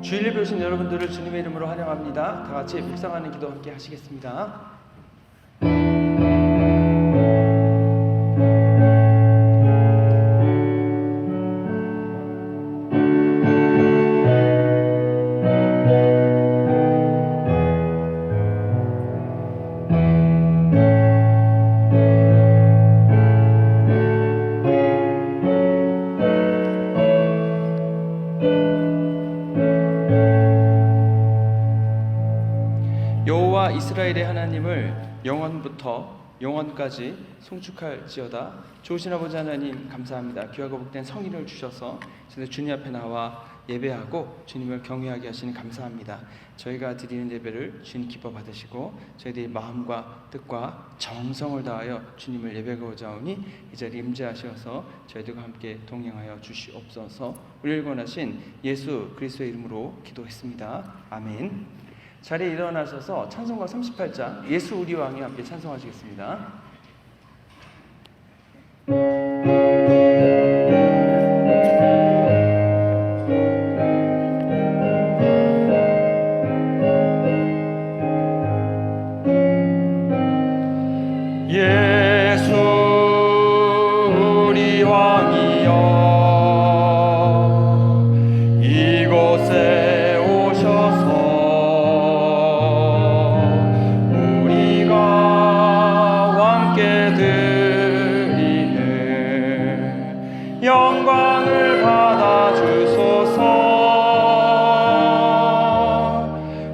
주일 예배 오신 여러분들을 주님의 이름으로 환영합니다. 다 같이 묵상하는 기도 함께 하시겠습니다. 여호와 이스라엘의 하나님을 영원부터 영원까지 송축할지어다. 좋으신 아버지 하나님 감사합니다. 귀하고 복된 성의를 주셔서 주님 앞에 나와 예배하고 주님을 경외하게 하시니 감사합니다. 저희가 드리는 예배를 주님 기뻐 받으시고 저희들의 마음과 뜻과 정성을 다하여 주님을 예배하고자 하오니 이 자리에 임재하셔서 저희들과 함께 동행하여 주시옵소서. 우리를 권하신 예수 그리스도의 이름으로 기도했습니다. 아멘. 자리에 일어나셔서 찬송가 38장 예수 우리 왕이 함께 찬송하시겠습니다. 예수 우리 왕이여 이곳에 오셔서 영광을 받아 주소서.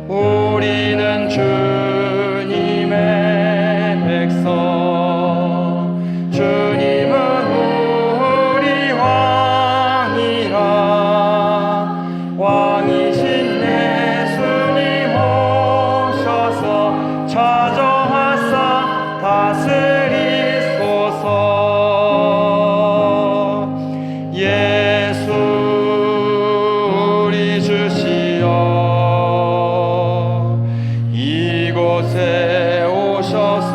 우리는 주님의 백성, 주님은 우리 왕이라. 왕이신 예수님 오셔서 찾아하사 다스리소서. 예수 우리 주시여 이곳에 오셔서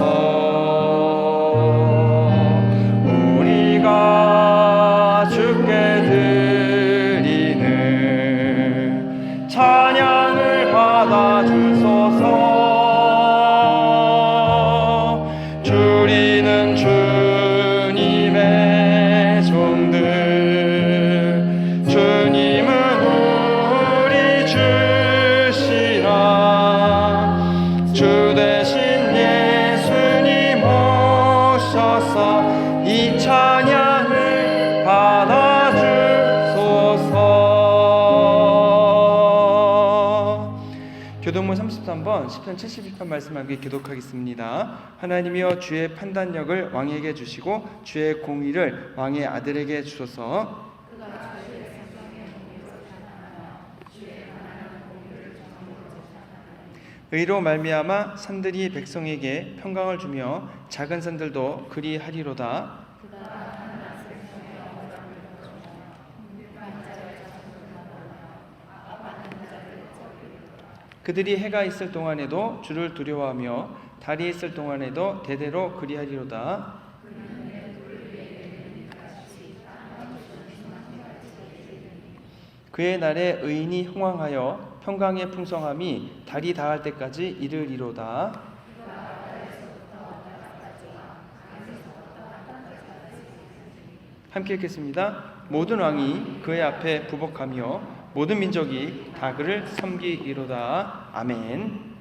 우리가 주께 드리는 찬양을 받아 주소서. 주리는 주님의 종들, 이 찬양을 받아주소서. 교동문 33번 시편 72편 말씀 함께 교독하겠습니다. 하나님이여 주의 판단력을 왕에게 주시고 주의 공의를 왕의 아들에게 주소서. 의로 말미암아 산들이 백성에게 평강을 주며 작은 산들도 그리하리로다. 그들이 해가 있을 동안에도 주를 두려워하며 달이 있을 동안에도 대대로 그리하리로다. 그의 날에 의인이 흥왕하여 평강의 풍성함이 달이 닿을 때까지 이르리로다. 함께 읽겠습니다. 모든 왕이 그의 앞에 부복하며 모든 민족이 다 그를 섬기리로다. 아멘.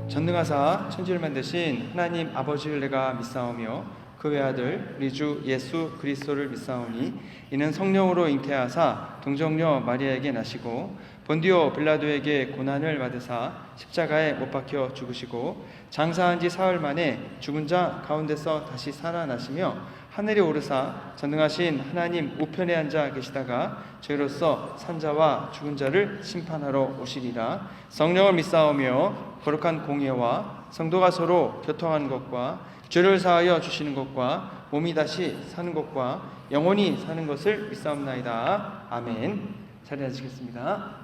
전능하사 천지를 만드신 하나님 아버지를 내가 믿사오며 그 외아들 우리 주 예수 그리스도를 믿사오니 이는 성령으로 잉태하사 동정녀 마리아에게 나시고 본디오 빌라도에게 고난을 받으사 십자가에 못 박혀 죽으시고 장사한 지 사흘 만에 죽은 자 가운데서 다시 살아나시며 하늘에 오르사 전능하신 하나님 우편에 앉아 계시다가 저희로서 산자와 죽은 자를 심판하러 오시리라. 성령을 믿사오며 거룩한 공예와 성도가 서로 교통하는 것과 죄를 사하여 주시는 것과 몸이 다시 사는 것과 영원히 사는 것을 믿사옵나이다. 아멘. 자리에 앉으시겠습니다.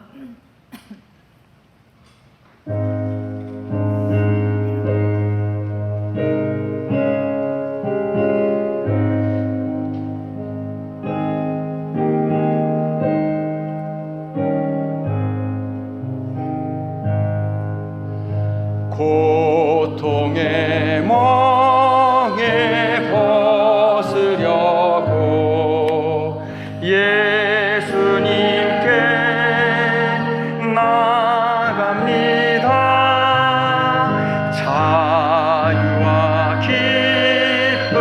고통의 멍에 벗으려고 예수님께 나갑니다. 자유와 기쁨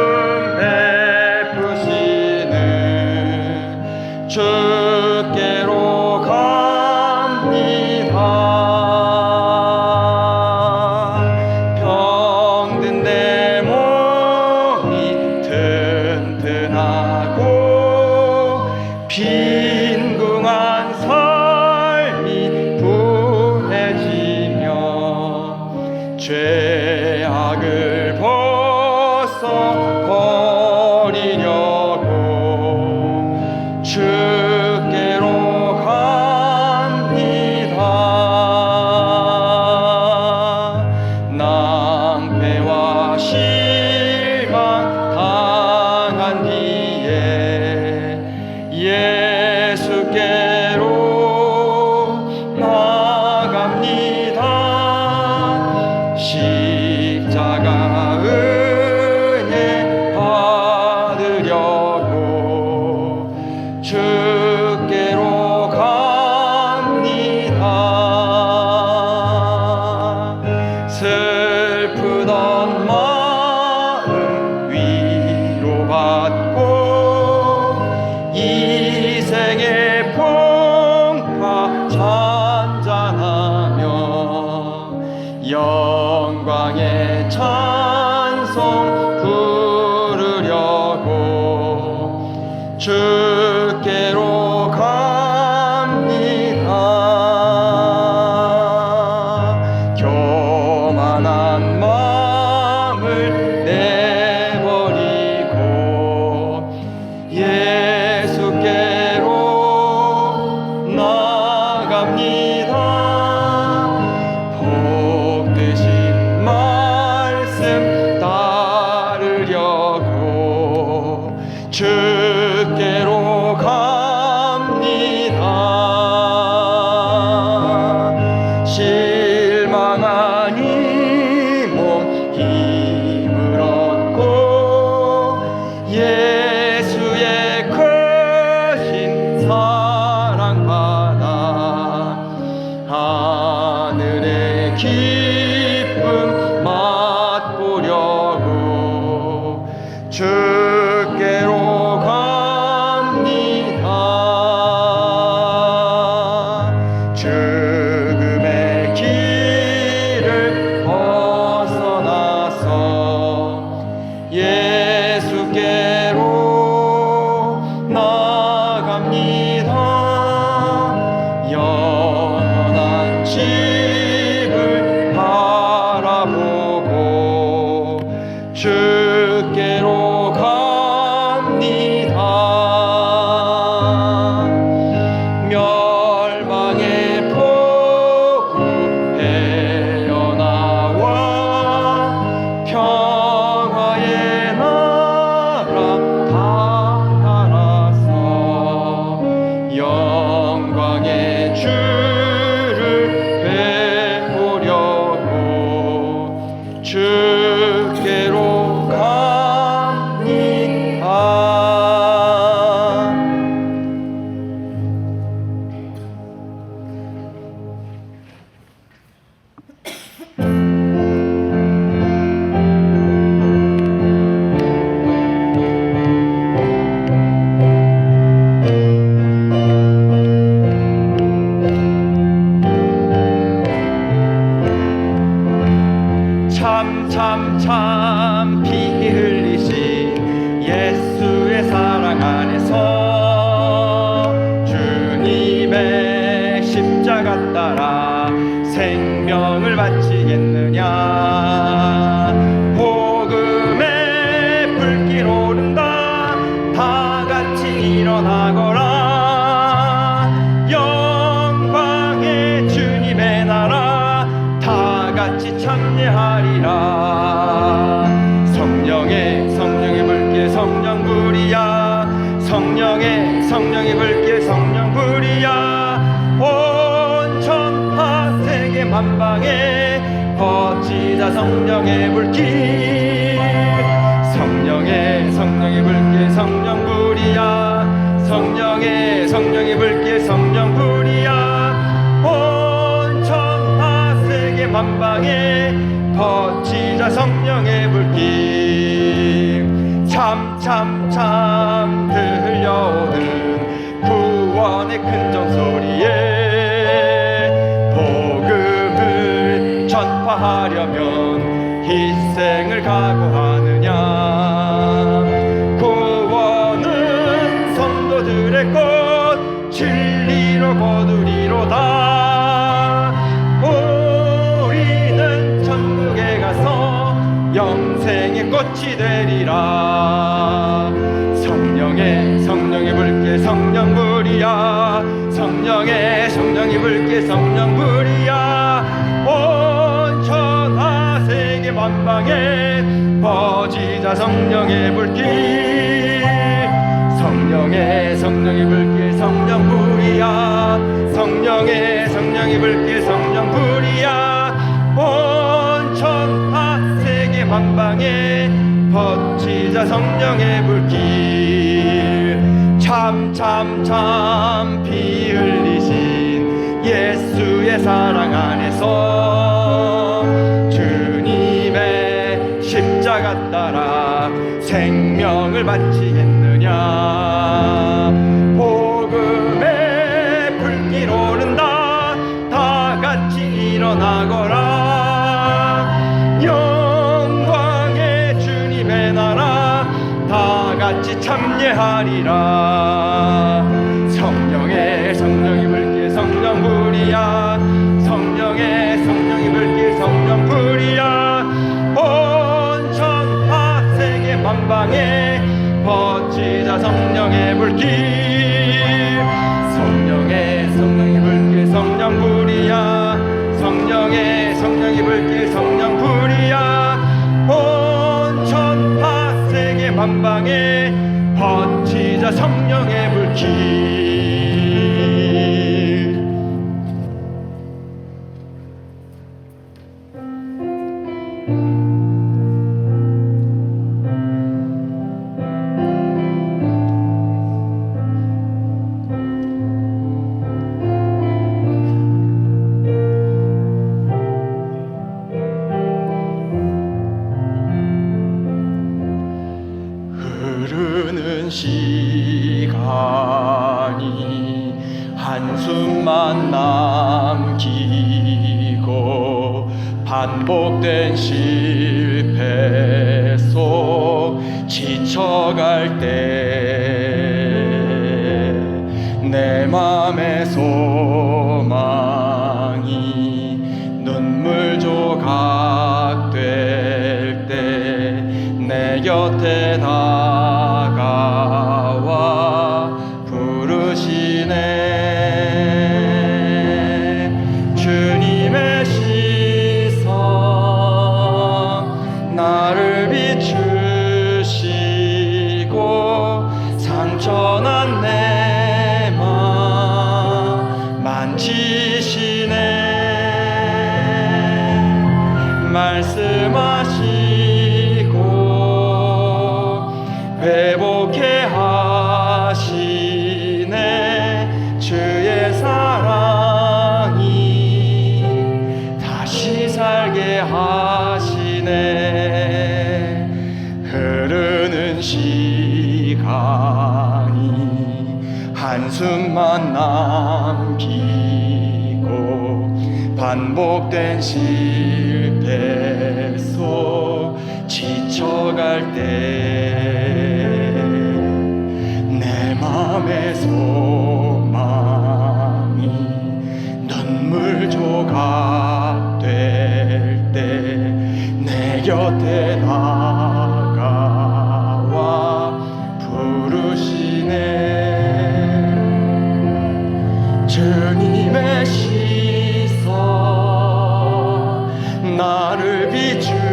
베푸시는 주께로 갑니다. 빈궁한 삶이 부해지며 죄악을 벗어버리려고 주께로 갑니다. 낭패와 실망 당한 뒤에 예수께로 나갑니다. 십자가 은혜 받으려고 주께로 갑니다. 슬프던 마음 위로받고 이 생의 풍파 잔잔하며 영광의 찬송 부르려고 주께로 갑니다. 교만한 마음을 내버리고 예수께로 나갑니다. 복되신 말씀 따르려고 주께로 주께로 갑니다. 참 피 흘리신 예수의 사랑 안에서 주님의 십자가 따라 생명을 바치겠느냐. 복음의 불길 오른다 다 같이 일어나거라. 영광의 주님의 나라 다 같이 참여하리라. 성령의 불길 성령 불이야. 성령의 불길 성령 불이야. 온 천하 세계 만방에 퍼지자 성령의 불길. 성령의 불길 성령 불이야. 성령의 불길 성령 불이야. 온 천하 세계 만방에 퍼지자 성령의 불길. 참 들려오는 구원의 큰정 소리에 복음을 전파하려면 희생을 각오하느냐. 구원은 성도들의 꽃 진리로 거두리로다. 우리는 천국에 가서 영생의 꽃이 되리라. 성령의 불길 성령 불이야. 성령의 불길 성령 불이야. 온 천하 세계 만방에 퍼지자 성령의 불길. 성령의 불길 성령 불이야. 성령의 불길 성령 불이야. 온 천하 세계 만방에 퍼지자 성령의 불길. 참 피 흘리신 예수의 사랑 안에서 주님의 십자가 따라 생명을 바치겠느냐. 복음의 불길 오른다 다 같이 일어나거라. 영광의 주님의 나라 다 같이 참여하리라. 성령의 불길 성령 불이야. 성령의 불길 성령 불이야. 온 천하 세계 만방에 퍼지자 성령의 불길. 성령의 불길 성령 불이야. 성령의 불길 성령 불이야. 온 천하 세계 만방에 퍼지자 성령의 불길. 흐르는 시간이 한숨만 남기고 반복된 실패 속 지쳐갈 때 내 맘의 소망이 눈물 조각 될 때 내 곁에 다가와 부르시네. 주님의 시선 나를 비추시고 상처난 내 맘 만지 말씀하시고 회복해 하시네. 주의 사랑이 다시 살게 하시네. 흐르는 시간이 한숨만 남기고 반복된 실패 속 지쳐갈 때 내 맘의 소망이 눈물 조각 될 때 내 곁에 다가와 부르시네. 주님의 시선 나를 비추시고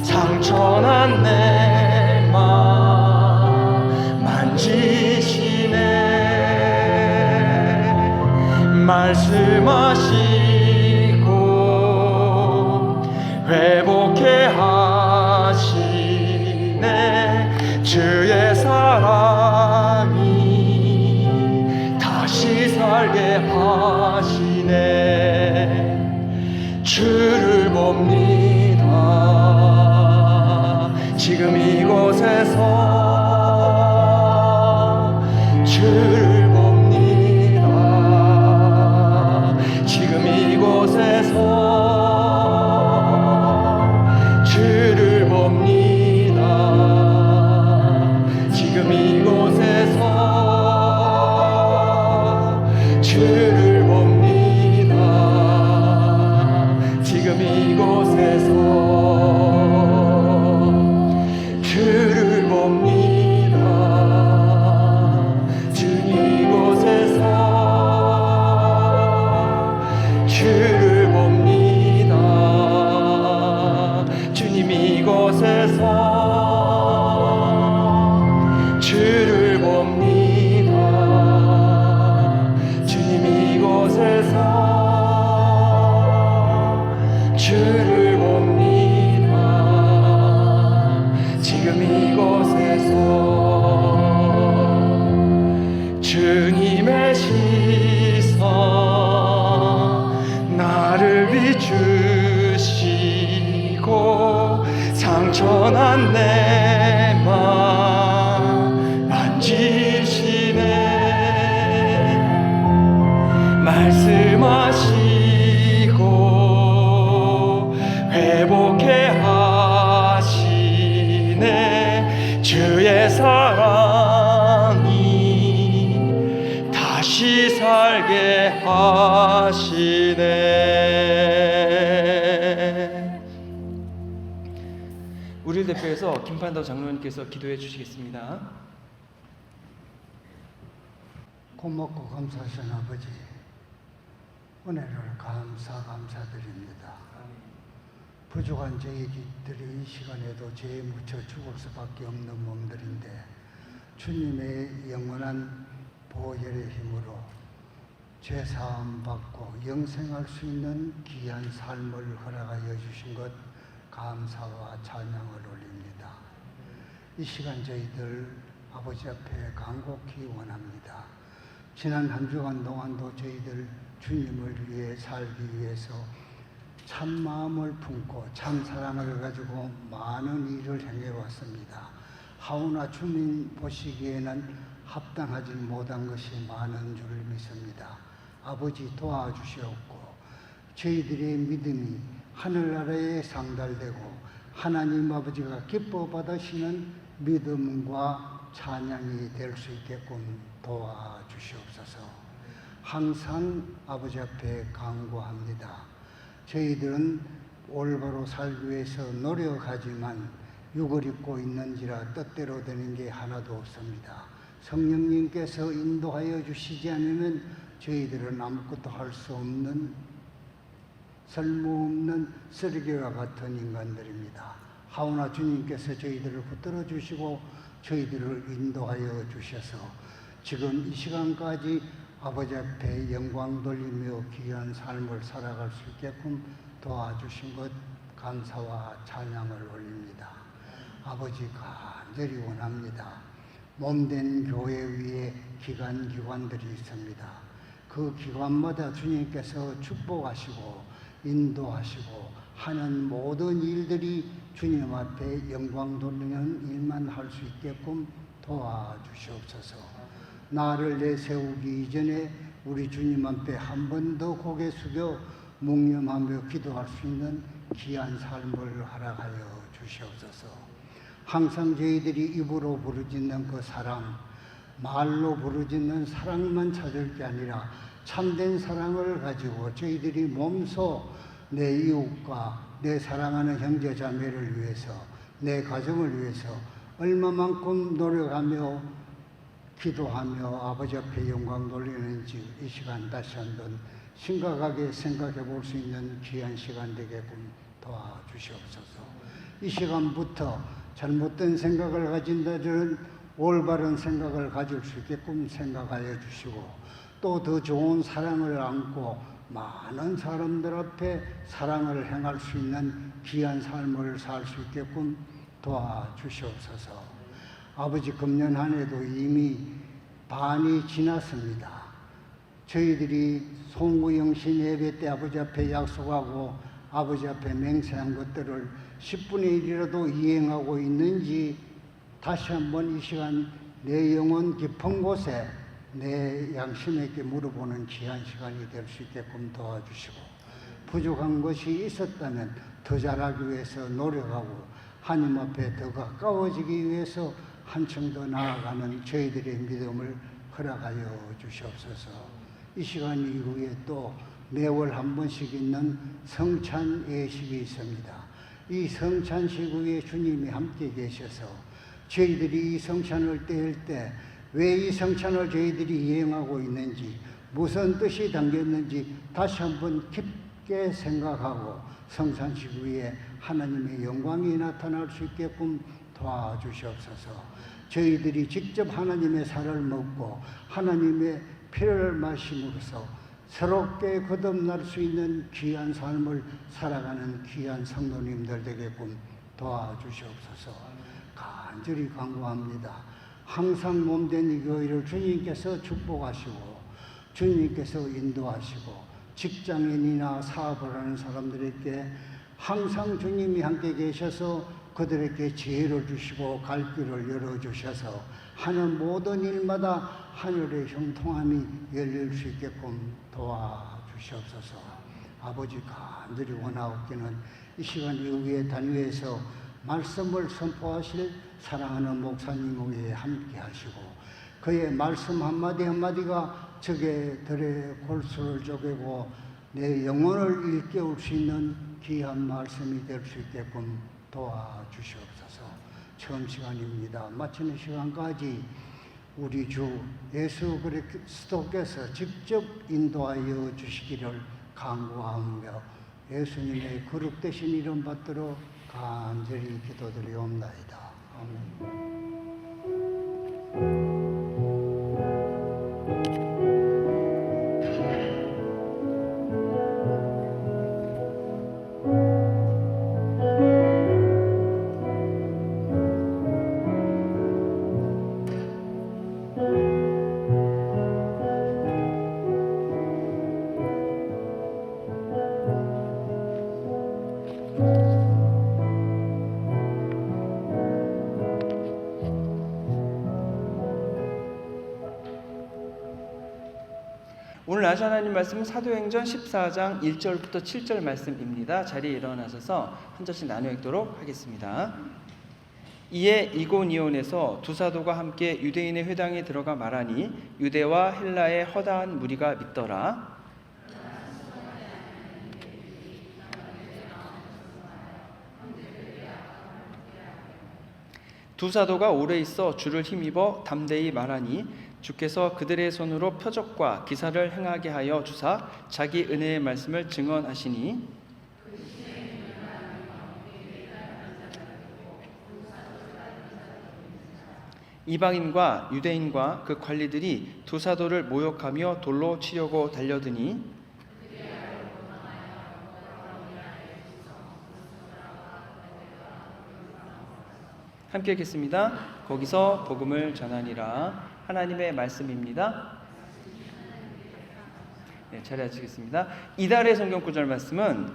상처난 내 맘 만지시네. 말씀하시고 회복해 하시네. 주의 사랑이 다시 살게 하시네. 주를 봅니다. 지금 이곳에서 주를 봅니다. 지금 이곳에서 주를 봅니다. 지금 이곳에서 주를 봅니다. 지금 이곳에서 주를 봅니다. 주님 이곳에서 주를 봅니다. 주님 이곳에서 주를 봅니다. 주님 이곳에서 주를 봅니다. 지금 이곳에서 주님의 시선 나를 비추시고 상처난 내 맘 만지시네. 말씀하시고 회복해 하시네. 주의 사랑이 다시 살게 하시네. 우리를 대표해서 김판도 장로님께서 기도해 주시겠습니다. 고맙고 감사하신 아버지, 은혜를 감사드립니다. 부족한 저희들이 이 시간에도 죄에 묻혀 죽을 수밖에 없는 몸들인데 주님의 영원한 보혈의 힘으로 죄 사함 받고 영생할 수 있는 귀한 삶을 허락하여 주신 것 감사와 찬양을 올립니다. 이 시간 저희들 아버지 앞에 간곡히 원합니다. 지난 한 주간 동안도 저희들 주님을 위해 살기 위해서 참 마음을 품고 참 사랑을 가지고 많은 일을 행해왔습니다. 하오나 주님 보시기에는 합당하지 못한 것이 많은 줄 믿습니다. 아버지 도와주시옵고 저희들의 믿음이 하늘나라에 상달되고 하나님 아버지가 기뻐 받으시는 믿음과 찬양이 될 수 있게끔 도와주시옵소서. 항상 아버지 앞에 간구합니다. 저희들은 올바로 살기 위해서 노력하지만 육을 입고 있는지라 뜻대로 되는 게 하나도 없습니다. 성령님께서 인도하여 주시지 않으면 저희들은 아무것도 할 수 없는 쓸모없는 쓰레기와 같은 인간들입니다. 하오나 주님께서 저희들을 붙들어 주시고 저희들을 인도하여 주셔서 지금 이 시간까지 아버지 앞에 영광 돌리며 귀한 삶을 살아갈 수 있게끔 도와주신 것 감사와 찬양을 올립니다. 아버지 간절히 원합니다. 몸된 교회 위에 기관들이 있습니다. 그 기관마다 주님께서 축복하시고 인도하시고 하는 모든 일들이 주님 앞에 영광 돌리는 일만 할 수 있게끔 도와주시옵소서. 나를 내세우기 이전에 우리 주님 앞에 한 번 더 고개 숙여 묵념하며 기도할 수 있는 귀한 삶을 허락하여 주시옵소서. 항상 저희들이 입으로 부르짖는 그 사랑, 말로 부르짖는 사랑만 찾을 게 아니라 참된 사랑을 가지고 저희들이 몸소 내 이웃과 내 사랑하는 형제 자매를 위해서, 내 가정을 위해서 얼마만큼 노력하며 기도하며 아버지 앞에 영광 돌리는지 이 시간 다시 한번 심각하게 생각해 볼 수 있는 귀한 시간 되게끔 도와주시옵소서. 이 시간부터 잘못된 생각을 가진 자들은 올바른 생각을 가질 수 있게끔 생각하여 주시고, 또 더 좋은 사랑을 안고 많은 사람들 앞에 사랑을 행할 수 있는 귀한 삶을 살 수 있게끔 도와주시옵소서. 아버지, 금년 한 해도 이미 반이 지났습니다. 저희들이 송구영신 예배 때 아버지 앞에 약속하고 아버지 앞에 맹세한 것들을 10분의 1이라도 이행하고 있는지 다시 한번 이 시간 내 영혼 깊은 곳에 내 양심에게 물어보는 귀한 시간이 될 수 있게끔 도와주시고, 부족한 것이 있었다면 더 잘하기 위해서 노력하고 하나님 앞에 더 가까워지기 위해서 한층 더 나아가는 저희들의 믿음을 허락하여 주시옵소서. 이 시간 이후에 또 매월 한 번씩 있는 성찬 예식이 있습니다. 이 성찬식 후에 주님이 함께 계셔서 저희들이 이 성찬을 떼일 때 왜 이 성찬을 저희들이 이행하고 있는지, 무슨 뜻이 담겼는지 다시 한번 깊게 생각하고 성찬식 후에 하나님의 영광이 나타날 수 있게끔 도와주시옵소서. 저희들이 직접 하나님의 살을 먹고 하나님의 피를 마심으로써 새롭게 거듭날 수 있는 귀한 삶을 살아가는 귀한 성도님들 되게끔 도와주시옵소서. 간절히 간구합니다. 항상 몸된 이 교회를 주님께서 축복하시고 주님께서 인도하시고 직장인이나 사업을 하는 사람들에게 항상 주님이 함께 계셔서 그들에게 지혜를 주시고 갈 길을 열어주셔서 하는 모든 일마다 하늘의 형통함이 열릴 수 있게끔 도와주시옵소서. 아버지, 간절히 원하옵기는 이 시간 이후에 단위에서 말씀을 선포하실 사랑하는 목사님 위에 함께 하시고 그의 말씀 한마디 한마디가 적의들의 골수를 쪼개고 내 영혼을 일깨울 수 있는 귀한 말씀이 될 수 있게끔 도와주시옵소서. 처음 시간입니다. 마치는 시간까지 우리 주 예수 그리스도께서 직접 인도하여 주시기를 간구하며 예수님의 거룩되신 이름 받들어 간절히 기도드리옵나이다. 아멘. 오늘 나주 하나님 말씀은 사도행전 14장 1절부터 7절 말씀입니다. 자리에 일어나셔서 한 절씩 나누어 읽도록 하겠습니다. 이에 이고니온에서 두 사도가 함께 유대인의 회당에 들어가 말하니 유대와 헬라의 허다한 무리가 믿더라. 두 사도가 오래 있어 주를 힘입어 담대히 말하니 주께서 그들의 손으로 표적과 기사를 행하게 하여 주사 자기 은혜의 말씀을 증언하시니 이방인과 유대인과 그 관리들이 두 사도를 모욕하며 돌로 치려고 달려드니 함께 읽겠습니다. 거기서 복음을 전하니라. 하나님의 말씀입니다. 네, 차례하시겠습니다. 이달의 성경 구절 말씀은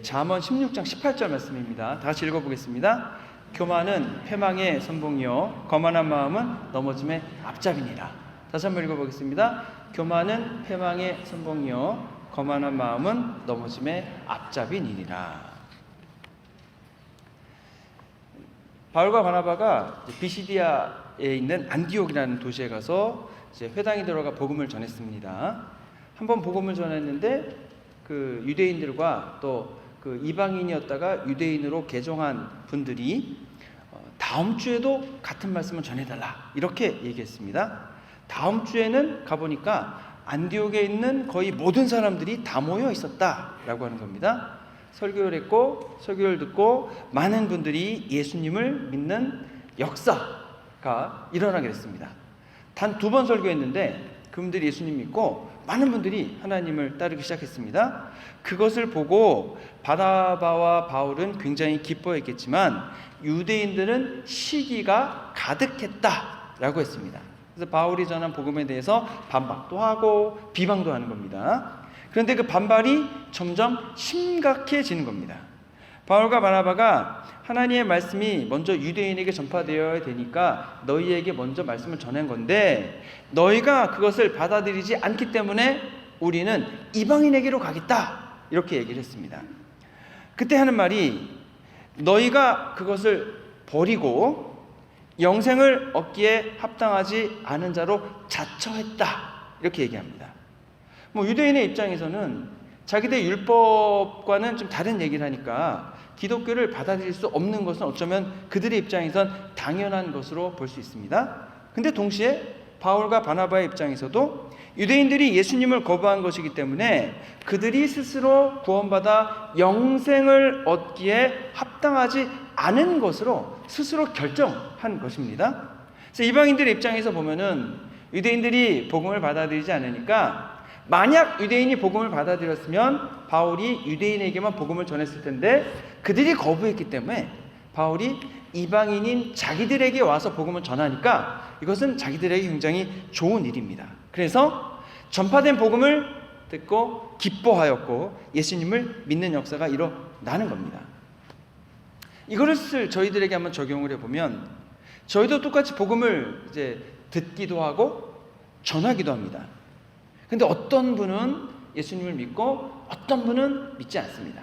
잠언 16장 18절 말씀입니다. 다 같이 읽어보겠습니다. 교만은 패망의 선봉이요 거만한 마음은 넘어짐의 앞잡이니라. 다시 한번 읽어보겠습니다. 교만은 패망의 선봉이요 거만한 마음은 넘어짐의 앞잡이니라. 바울과 바나바가 비시디아에 있는 안디옥이라는 도시에 가서 이제 회당에 들어가 복음을 전했습니다. 한번 복음을 전했는데 그 유대인들과 또 그 이방인이었다가 유대인으로 개종한 분들이 다음 주에도 같은 말씀을 전해달라 이렇게 얘기했습니다. 다음 주에는 가보니까 안디옥에 있는 거의 모든 사람들이 다 모여 있었다라고 하는 겁니다. 설교를 했고 설교를 듣고 많은 분들이 예수님을 믿는 역사가 일어나게 됐습니다. 단 2번 설교했는데 그분들이 예수님 믿고 많은 분들이 하나님을 따르기 시작했습니다. 그것을 보고 바나바와 바울은 굉장히 기뻐했겠지만 유대인들은 시기가 가득했다라고 했습니다. 그래서 바울이 전한 복음에 대해서 반박도 하고 비방도 하는 겁니다. 그런데 그 반발이 점점 심각해지는 겁니다. 바울과 바나바가 하나님의 말씀이 먼저 유대인에게 전파되어야 되니까 너희에게 먼저 말씀을 전한 건데 너희가 그것을 받아들이지 않기 때문에 우리는 이방인에게로 가겠다 이렇게 얘기를 했습니다. 그때 하는 말이 너희가 그것을 버리고 영생을 얻기에 합당하지 않은 자로 자처했다 이렇게 얘기합니다. 유대인의 입장에서는 자기들 율법과는 좀 다른 얘기를 하니까 기독교를 받아들일 수 없는 것은 어쩌면 그들의 입장에선 당연한 것으로 볼 수 있습니다. 근데 동시에 바울과 바나바의 입장에서도 유대인들이 예수님을 거부한 것이기 때문에 그들이 스스로 구원받아 영생을 얻기에 합당하지 않은 것으로 스스로 결정한 것입니다. 그래서 이방인들의 입장에서 보면은 유대인들이 복음을 받아들이지 않으니까 만약 유대인이 복음을 받아들였으면 바울이 유대인에게만 복음을 전했을 텐데 그들이 거부했기 때문에 바울이 이방인인 자기들에게 와서 복음을 전하니까 이것은 자기들에게 굉장히 좋은 일입니다. 그래서 전파된 복음을 듣고 기뻐하였고 예수님을 믿는 역사가 일어나는 겁니다. 이것을 저희들에게 한번 적용을 해보면 저희도 똑같이 복음을 이제 듣기도 하고 전하기도 합니다. 근데 어떤 분은 예수님을 믿고 어떤 분은 믿지 않습니다.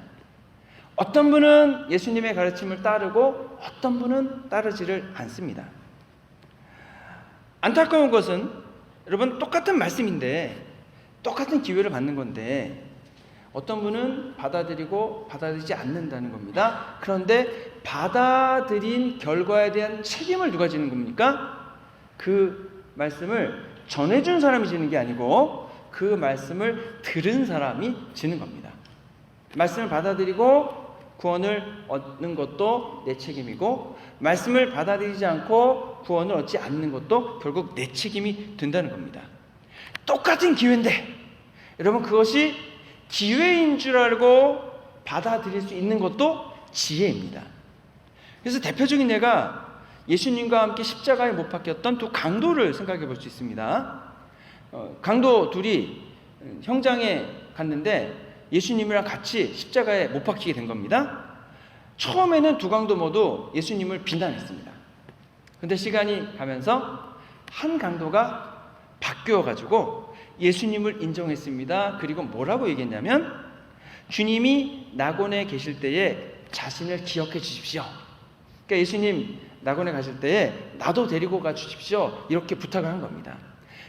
어떤 분은 예수님의 가르침을 따르고 어떤 분은 따르지를 않습니다. 안타까운 것은 여러분 똑같은 말씀인데 똑같은 기회를 받는 건데 어떤 분은 받아들이고 받아들이지 않는다는 겁니다. 그런데 받아들인 결과에 대한 책임을 누가 지는 겁니까? 그 말씀을 전해준 사람이 지는 게 아니고 그 말씀을 들은 사람이 지는 겁니다. 말씀을 받아들이고 구원을 얻는 것도 내 책임이고 말씀을 받아들이지 않고 구원을 얻지 않는 것도 결국 내 책임이 된다는 겁니다. 똑같은 기회인데 여러분 그것이 기회인 줄 알고 받아들일 수 있는 것도 지혜입니다. 그래서 대표적인 예가 예수님과 함께 십자가에 못 박혔던 두 강도를 생각해 볼 수 있습니다. 강도 둘이 형장에 갔는데 예수님이랑 같이 십자가에 못 박히게 된 겁니다. 처음에는 두 강도 모두 예수님을 비난했습니다. 그런데 시간이 가면서 한 강도가 바뀌어가지고 예수님을 인정했습니다. 그리고 뭐라고 얘기했냐면 주님이 낙원에 계실 때에 자신을 기억해 주십시오. 그러니까 예수님 낙원에 가실 때에 나도 데리고 가 주십시오. 이렇게 부탁을 한 겁니다.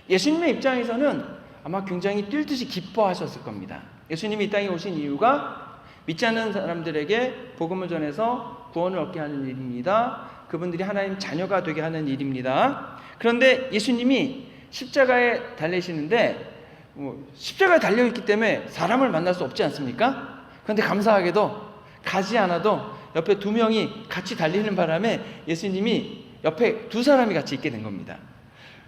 예수님의 입장에서는 아마 굉장히 뛸 듯이 기뻐하셨을 겁니다. 예수님이 이 땅에 오신 이유가 믿지 않는 사람들에게 복음을 전해서 구원을 얻게 하는 일입니다. 그분들이 하나님 자녀가 되게 하는 일입니다. 그런데 예수님이 십자가에 달리시는데 십자가에 달려있기 때문에 사람을 만날 수 없지 않습니까? 그런데 감사하게도 가지 않아도 옆에 두 명이 같이 달리는 바람에 예수님이 옆에 두 사람이 같이 있게 된 겁니다.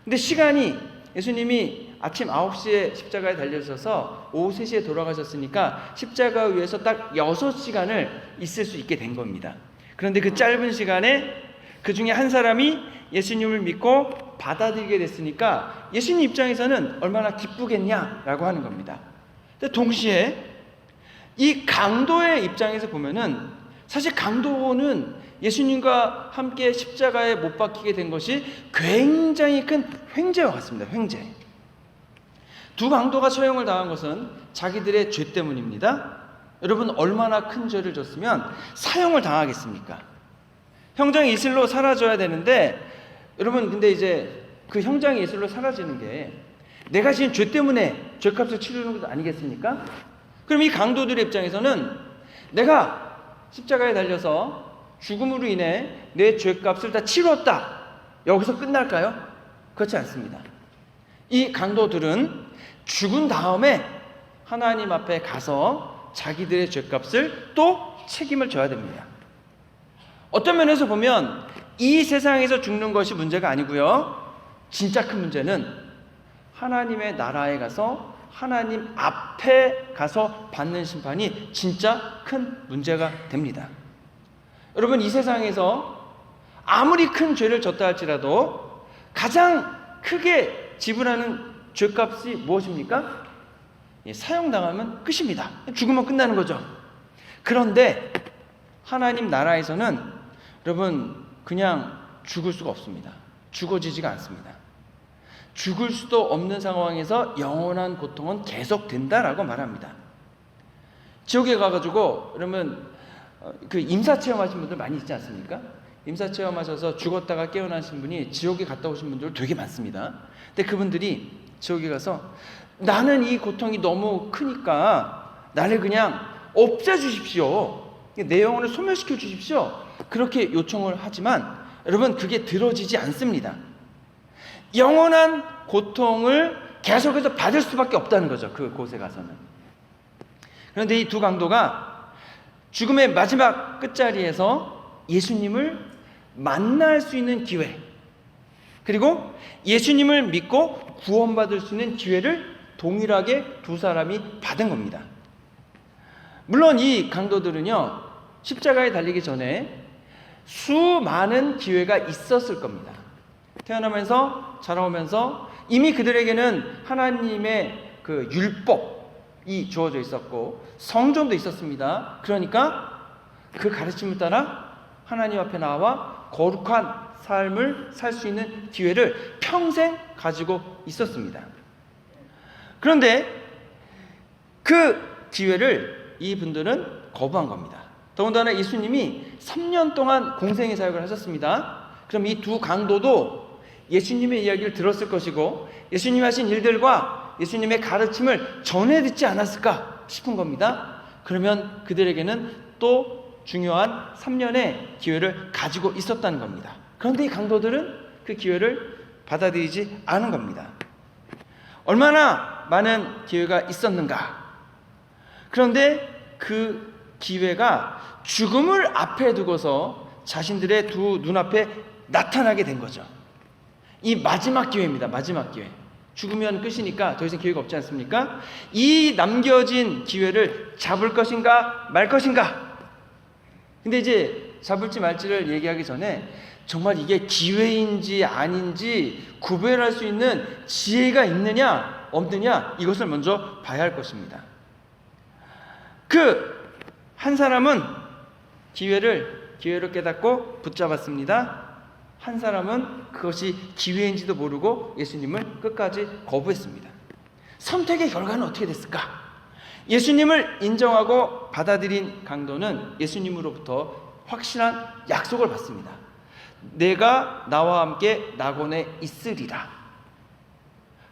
근데 시간이 예수님이 아침 9시에 십자가에 달려셔서 오후 3시에 돌아가셨으니까 십자가 위에서 딱 6시간을 있을 수 있게 된 겁니다. 그런데 그 짧은 시간에 그 중에 한 사람이 예수님을 믿고 받아들이게 됐으니까 예수님 입장에서는 얼마나 기쁘겠냐라고 하는 겁니다. 근데 동시에 이 강도의 입장에서 보면은 사실 강도는 예수님과 함께 십자가에 못 박히게 된 것이 굉장히 큰 횡재와 같습니다. 횡재. 두 강도가 처형을 당한 것은 자기들의 죄 때문입니다. 여러분, 얼마나 큰 죄를 졌으면 사형을 당하겠습니까? 형장이 이슬로 사라져야 되는데, 여러분, 근데 이제 그 형장이 이슬로 사라지는 게 내가 지은 죄 때문에 죄값을 치르는 것 아니겠습니까? 그럼 이 강도들의 입장에서는 내가 십자가에 달려서 죽음으로 인해 내 죄값을 다 치렀다, 여기서 끝날까요? 그렇지 않습니다. 이 강도들은 죽은 다음에 하나님 앞에 가서 자기들의 죄값을 또 책임을 져야 됩니다. 어떤 면에서 보면 이 세상에서 죽는 것이 문제가 아니고요, 진짜 큰 문제는 하나님의 나라에 가서 하나님 앞에 가서 받는 심판이 진짜 큰 문제가 됩니다. 여러분, 이 세상에서 아무리 큰 죄를 졌다 할지라도 가장 크게 지불하는 죄값이 무엇입니까? 사형당하면 끝입니다. 죽으면 끝나는 거죠. 그런데 하나님 나라에서는 여러분, 그냥 죽을 수가 없습니다. 죽어지지가 않습니다. 죽을 수도 없는 상황에서 영원한 고통은 계속된다라고 말합니다. 지옥에 가가지고 여러분, 그 임사체험하신 분들 많이 있지 않습니까? 임사체험하셔서 죽었다가 깨어나신 분이 지옥에 갔다 오신 분들 되게 많습니다. 근데 그분들이 지옥에 가서 나는 이 고통이 너무 크니까 나를 그냥 없애주십시오, 내 영혼을 소멸시켜 주십시오, 그렇게 요청을 하지만 여러분, 그게 들어지지 않습니다. 영원한 고통을 계속해서 받을 수밖에 없다는 거죠, 그곳에 가서는. 그런데 이 두 강도가 죽음의 마지막 끝자리에서 예수님을 만날 수 있는 기회, 그리고 예수님을 믿고 구원받을 수 있는 기회를 동일하게 두 사람이 받은 겁니다. 물론 이 강도들은요, 십자가에 달리기 전에 수많은 기회가 있었을 겁니다. 태어나면서 자라오면서 이미 그들에게는 하나님의 그 율법이 주어져 있었고 성전도 있었습니다. 그러니까 그 가르침을 따라 하나님 앞에 나와 거룩한 삶을 살 수 있는 기회를 평생 가지고 있었습니다. 그런데 그 기회를 이분들은 거부한 겁니다. 더군다나 예수님이 3년 동안 공생의 사역을 하셨습니다. 그럼 이 두 강도도 예수님의 이야기를 들었을 것이고 예수님이 하신 일들과 예수님의 가르침을 전해 듣지 않았을까 싶은 겁니다. 그러면 그들에게는 또 중요한 3년의 기회를 가지고 있었다는 겁니다. 그런데 이 강도들은 그 기회를 받아들이지 않은 겁니다. 얼마나 많은 기회가 있었는가. 그런데 그 기회가 죽음을 앞에 두고서 자신들의 두 눈앞에 나타나게 된 거죠. 이 마지막 기회입니다. 마지막 기회. 죽으면 끝이니까 더 이상 기회가 없지 않습니까? 이 남겨진 기회를 잡을 것인가 말 것인가. 근데 이제 잡을지 말지를 얘기하기 전에 정말 이게 기회인지 아닌지 구별할 수 있는 지혜가 있느냐 없느냐, 이것을 먼저 봐야 할 것입니다. 그 한 사람은 기회를 깨닫고 붙잡았습니다. 한 사람은 그것이 기회인지도 모르고 예수님을 끝까지 거부했습니다. 선택의 결과는 어떻게 됐을까? 예수님을 인정하고 받아들인 강도는 예수님으로부터 확실한 약속을 받습니다. 내가 나와 함께 낙원에 있으리라.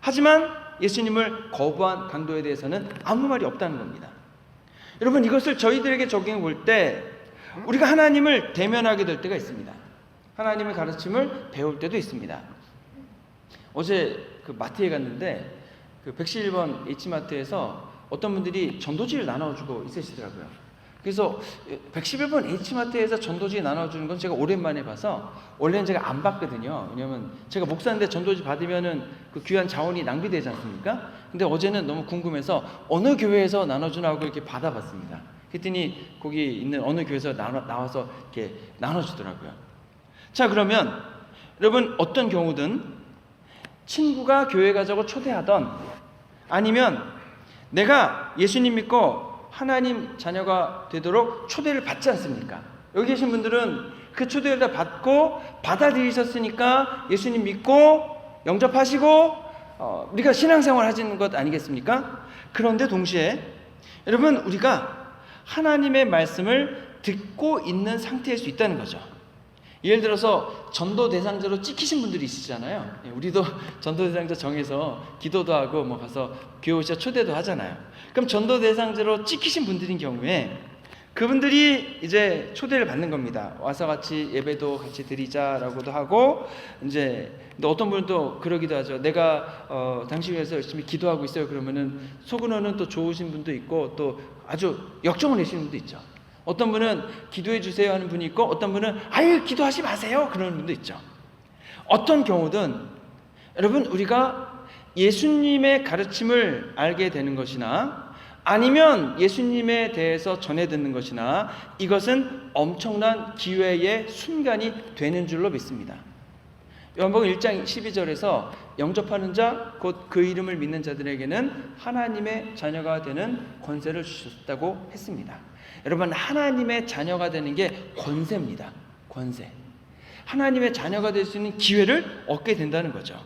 하지만 예수님을 거부한 강도에 대해서는 아무 말이 없다는 겁니다. 여러분, 이것을 저희들에게 적용해 볼 때 우리가 하나님을 대면하게 될 때가 있습니다. 하나님의 가르침을 배울 때도 있습니다. 어제 그 마트에 갔는데 그 111번 H마트에서 어떤 분들이 전도지를 나눠주고 있으시더라고요. 그래서 111번 H마트에서 전도지 나눠주는 건 제가 오랜만에 봐서 원래는 제가 안 받거든요. 왜냐면 제가 목사인데 전도지 받으면은 그 귀한 자원이 낭비되지 않습니까? 근데 어제는 너무 궁금해서 어느 교회에서 나눠주나 하고 이렇게 받아봤습니다. 그랬더니 거기 있는 어느 교회에서 나와서 이렇게 나눠주더라고요. 자, 그러면 여러분 어떤 경우든 친구가 교회 가자고 초대하던 아니면 내가 예수님 믿고 하나님 자녀가 되도록 초대를 받지 않습니까? 여기 계신 분들은 그 초대를 다 받고 받아들이셨으니까 예수님 믿고 영접하시고 우리가 신앙생활 하시는 것 아니겠습니까? 그런데 동시에 여러분 우리가 하나님의 말씀을 듣고 있는 상태일 수 있다는 거죠. 예를 들어서 전도 대상자로 찍히신 분들이 있으시잖아요. 우리도 전도 대상자 정해서 기도도 하고 뭐 가서 교회 오셔 초대도 하잖아요. 그럼 전도 대상자로 찍히신 분들인 경우에 그분들이 이제 초대를 받는 겁니다. 와서 같이 예배도 같이 드리자라고도 하고 이제 또 어떤 분은 또 그러기도 하죠. 내가 당신 위해서 열심히 기도하고 있어요. 그러면은 속으로는 또 좋으신 분도 있고 또 아주 역정을 내시는 분도 있죠. 어떤 분은 기도해 주세요 하는 분이 있고 어떤 분은 아유 기도하지 마세요 그러는 분도 있죠. 어떤 경우든 여러분 우리가 예수님의 가르침을 알게 되는 것이나 아니면 예수님에 대해서 전해 듣는 것이나 이것은 엄청난 기회의 순간이 되는 줄로 믿습니다. 요한복음 1장 12절에서 영접하는 자 곧 그 이름을 믿는 자들에게는 하나님의 자녀가 되는 권세를 주셨다고 했습니다. 여러분 하나님의 자녀가 되는 게 권세입니다. 권세. 하나님의 자녀가 될 수 있는 기회를 얻게 된다는 거죠.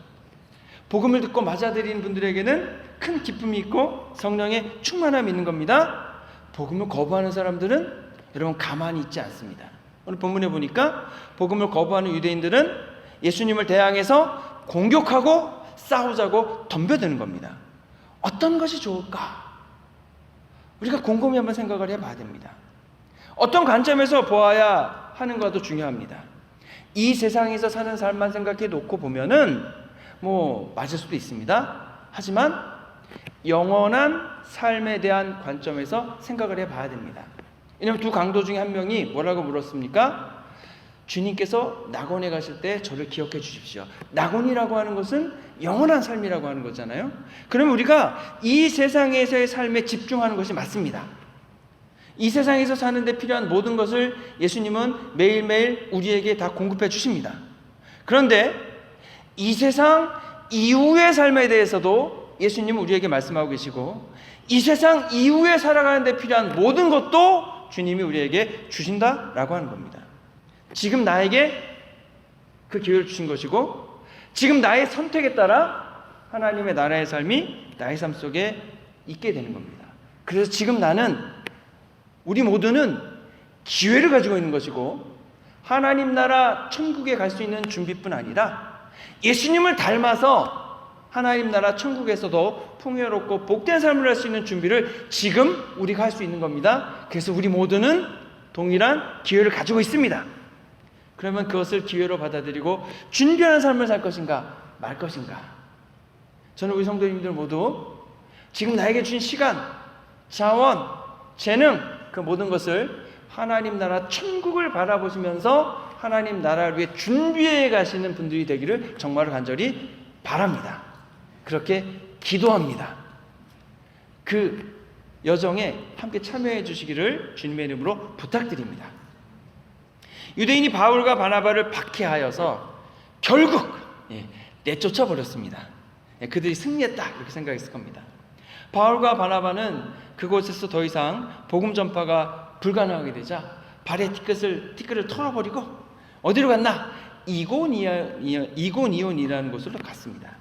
복음을 듣고 맞아들이는 분들에게는 큰 기쁨이 있고 성령의 충만함이 있는 겁니다. 복음을 거부하는 사람들은 여러분 가만히 있지 않습니다. 오늘 본문에 보니까 복음을 거부하는 유대인들은 예수님을 대항해서 공격하고 싸우자고 덤벼드는 겁니다. 어떤 것이 좋을까? 우리가 곰곰이 한번 생각을 해봐야 됩니다. 어떤 관점에서 보아야 하는가도 중요합니다. 이 세상에서 사는 삶만 생각해 놓고 보면은 뭐 맞을 수도 있습니다. 하지만 영원한 삶에 대한 관점에서 생각을 해봐야 됩니다. 왜냐하면 두 강도 중에 한 명이 뭐라고 물었습니까? 주님께서 낙원에 가실 때 저를 기억해 주십시오. 낙원이라고 하는 것은 영원한 삶이라고 하는 거잖아요. 그러면 우리가 이 세상에서의 삶에 집중하는 것이 맞습니다. 이 세상에서 사는데 필요한 모든 것을 예수님은 매일매일 우리에게 다 공급해 주십니다. 그런데 이 세상 이후의 삶에 대해서도 예수님은 우리에게 말씀하고 계시고 이 세상 이후에 살아가는 데 필요한 모든 것도 주님이 우리에게 주신다라고 하는 겁니다. 지금 나에게 그 기회를 주신 것이고 지금 나의 선택에 따라 하나님의 나라의 삶이 나의 삶 속에 있게 되는 겁니다. 그래서 지금 나는 우리 모두는 기회를 가지고 있는 것이고 하나님 나라 천국에 갈 수 있는 준비뿐 아니라 예수님을 닮아서 하나님 나라 천국에서도 풍요롭고 복된 삶을 할 수 있는 준비를 지금 우리가 할 수 있는 겁니다. 그래서 우리 모두는 동일한 기회를 가지고 있습니다. 그러면 그것을 기회로 받아들이고 준비하는 삶을 살 것인가 말 것인가. 저는 우리 성도님들 모두 지금 나에게 주신 시간, 자원, 재능 그 모든 것을 하나님 나라 천국을 바라보시면서 하나님 나라를 위해 준비해 가시는 분들이 되기를 정말 간절히 바랍니다. 그렇게 기도합니다. 그 여정에 함께 참여해 주시기를 주님의 이름으로 부탁드립니다. 유대인이 바울과 바나바를 박해하여서 결국 내쫓아 버렸습니다. 그들이 승리했다 이렇게 생각했을 겁니다. 바울과 바나바는 그곳에서 더 이상 복음 전파가 불가능하게 되자 발에 티끌을 털어버리고 어디로 갔나? 이고니온이라는 곳으로 갔습니다.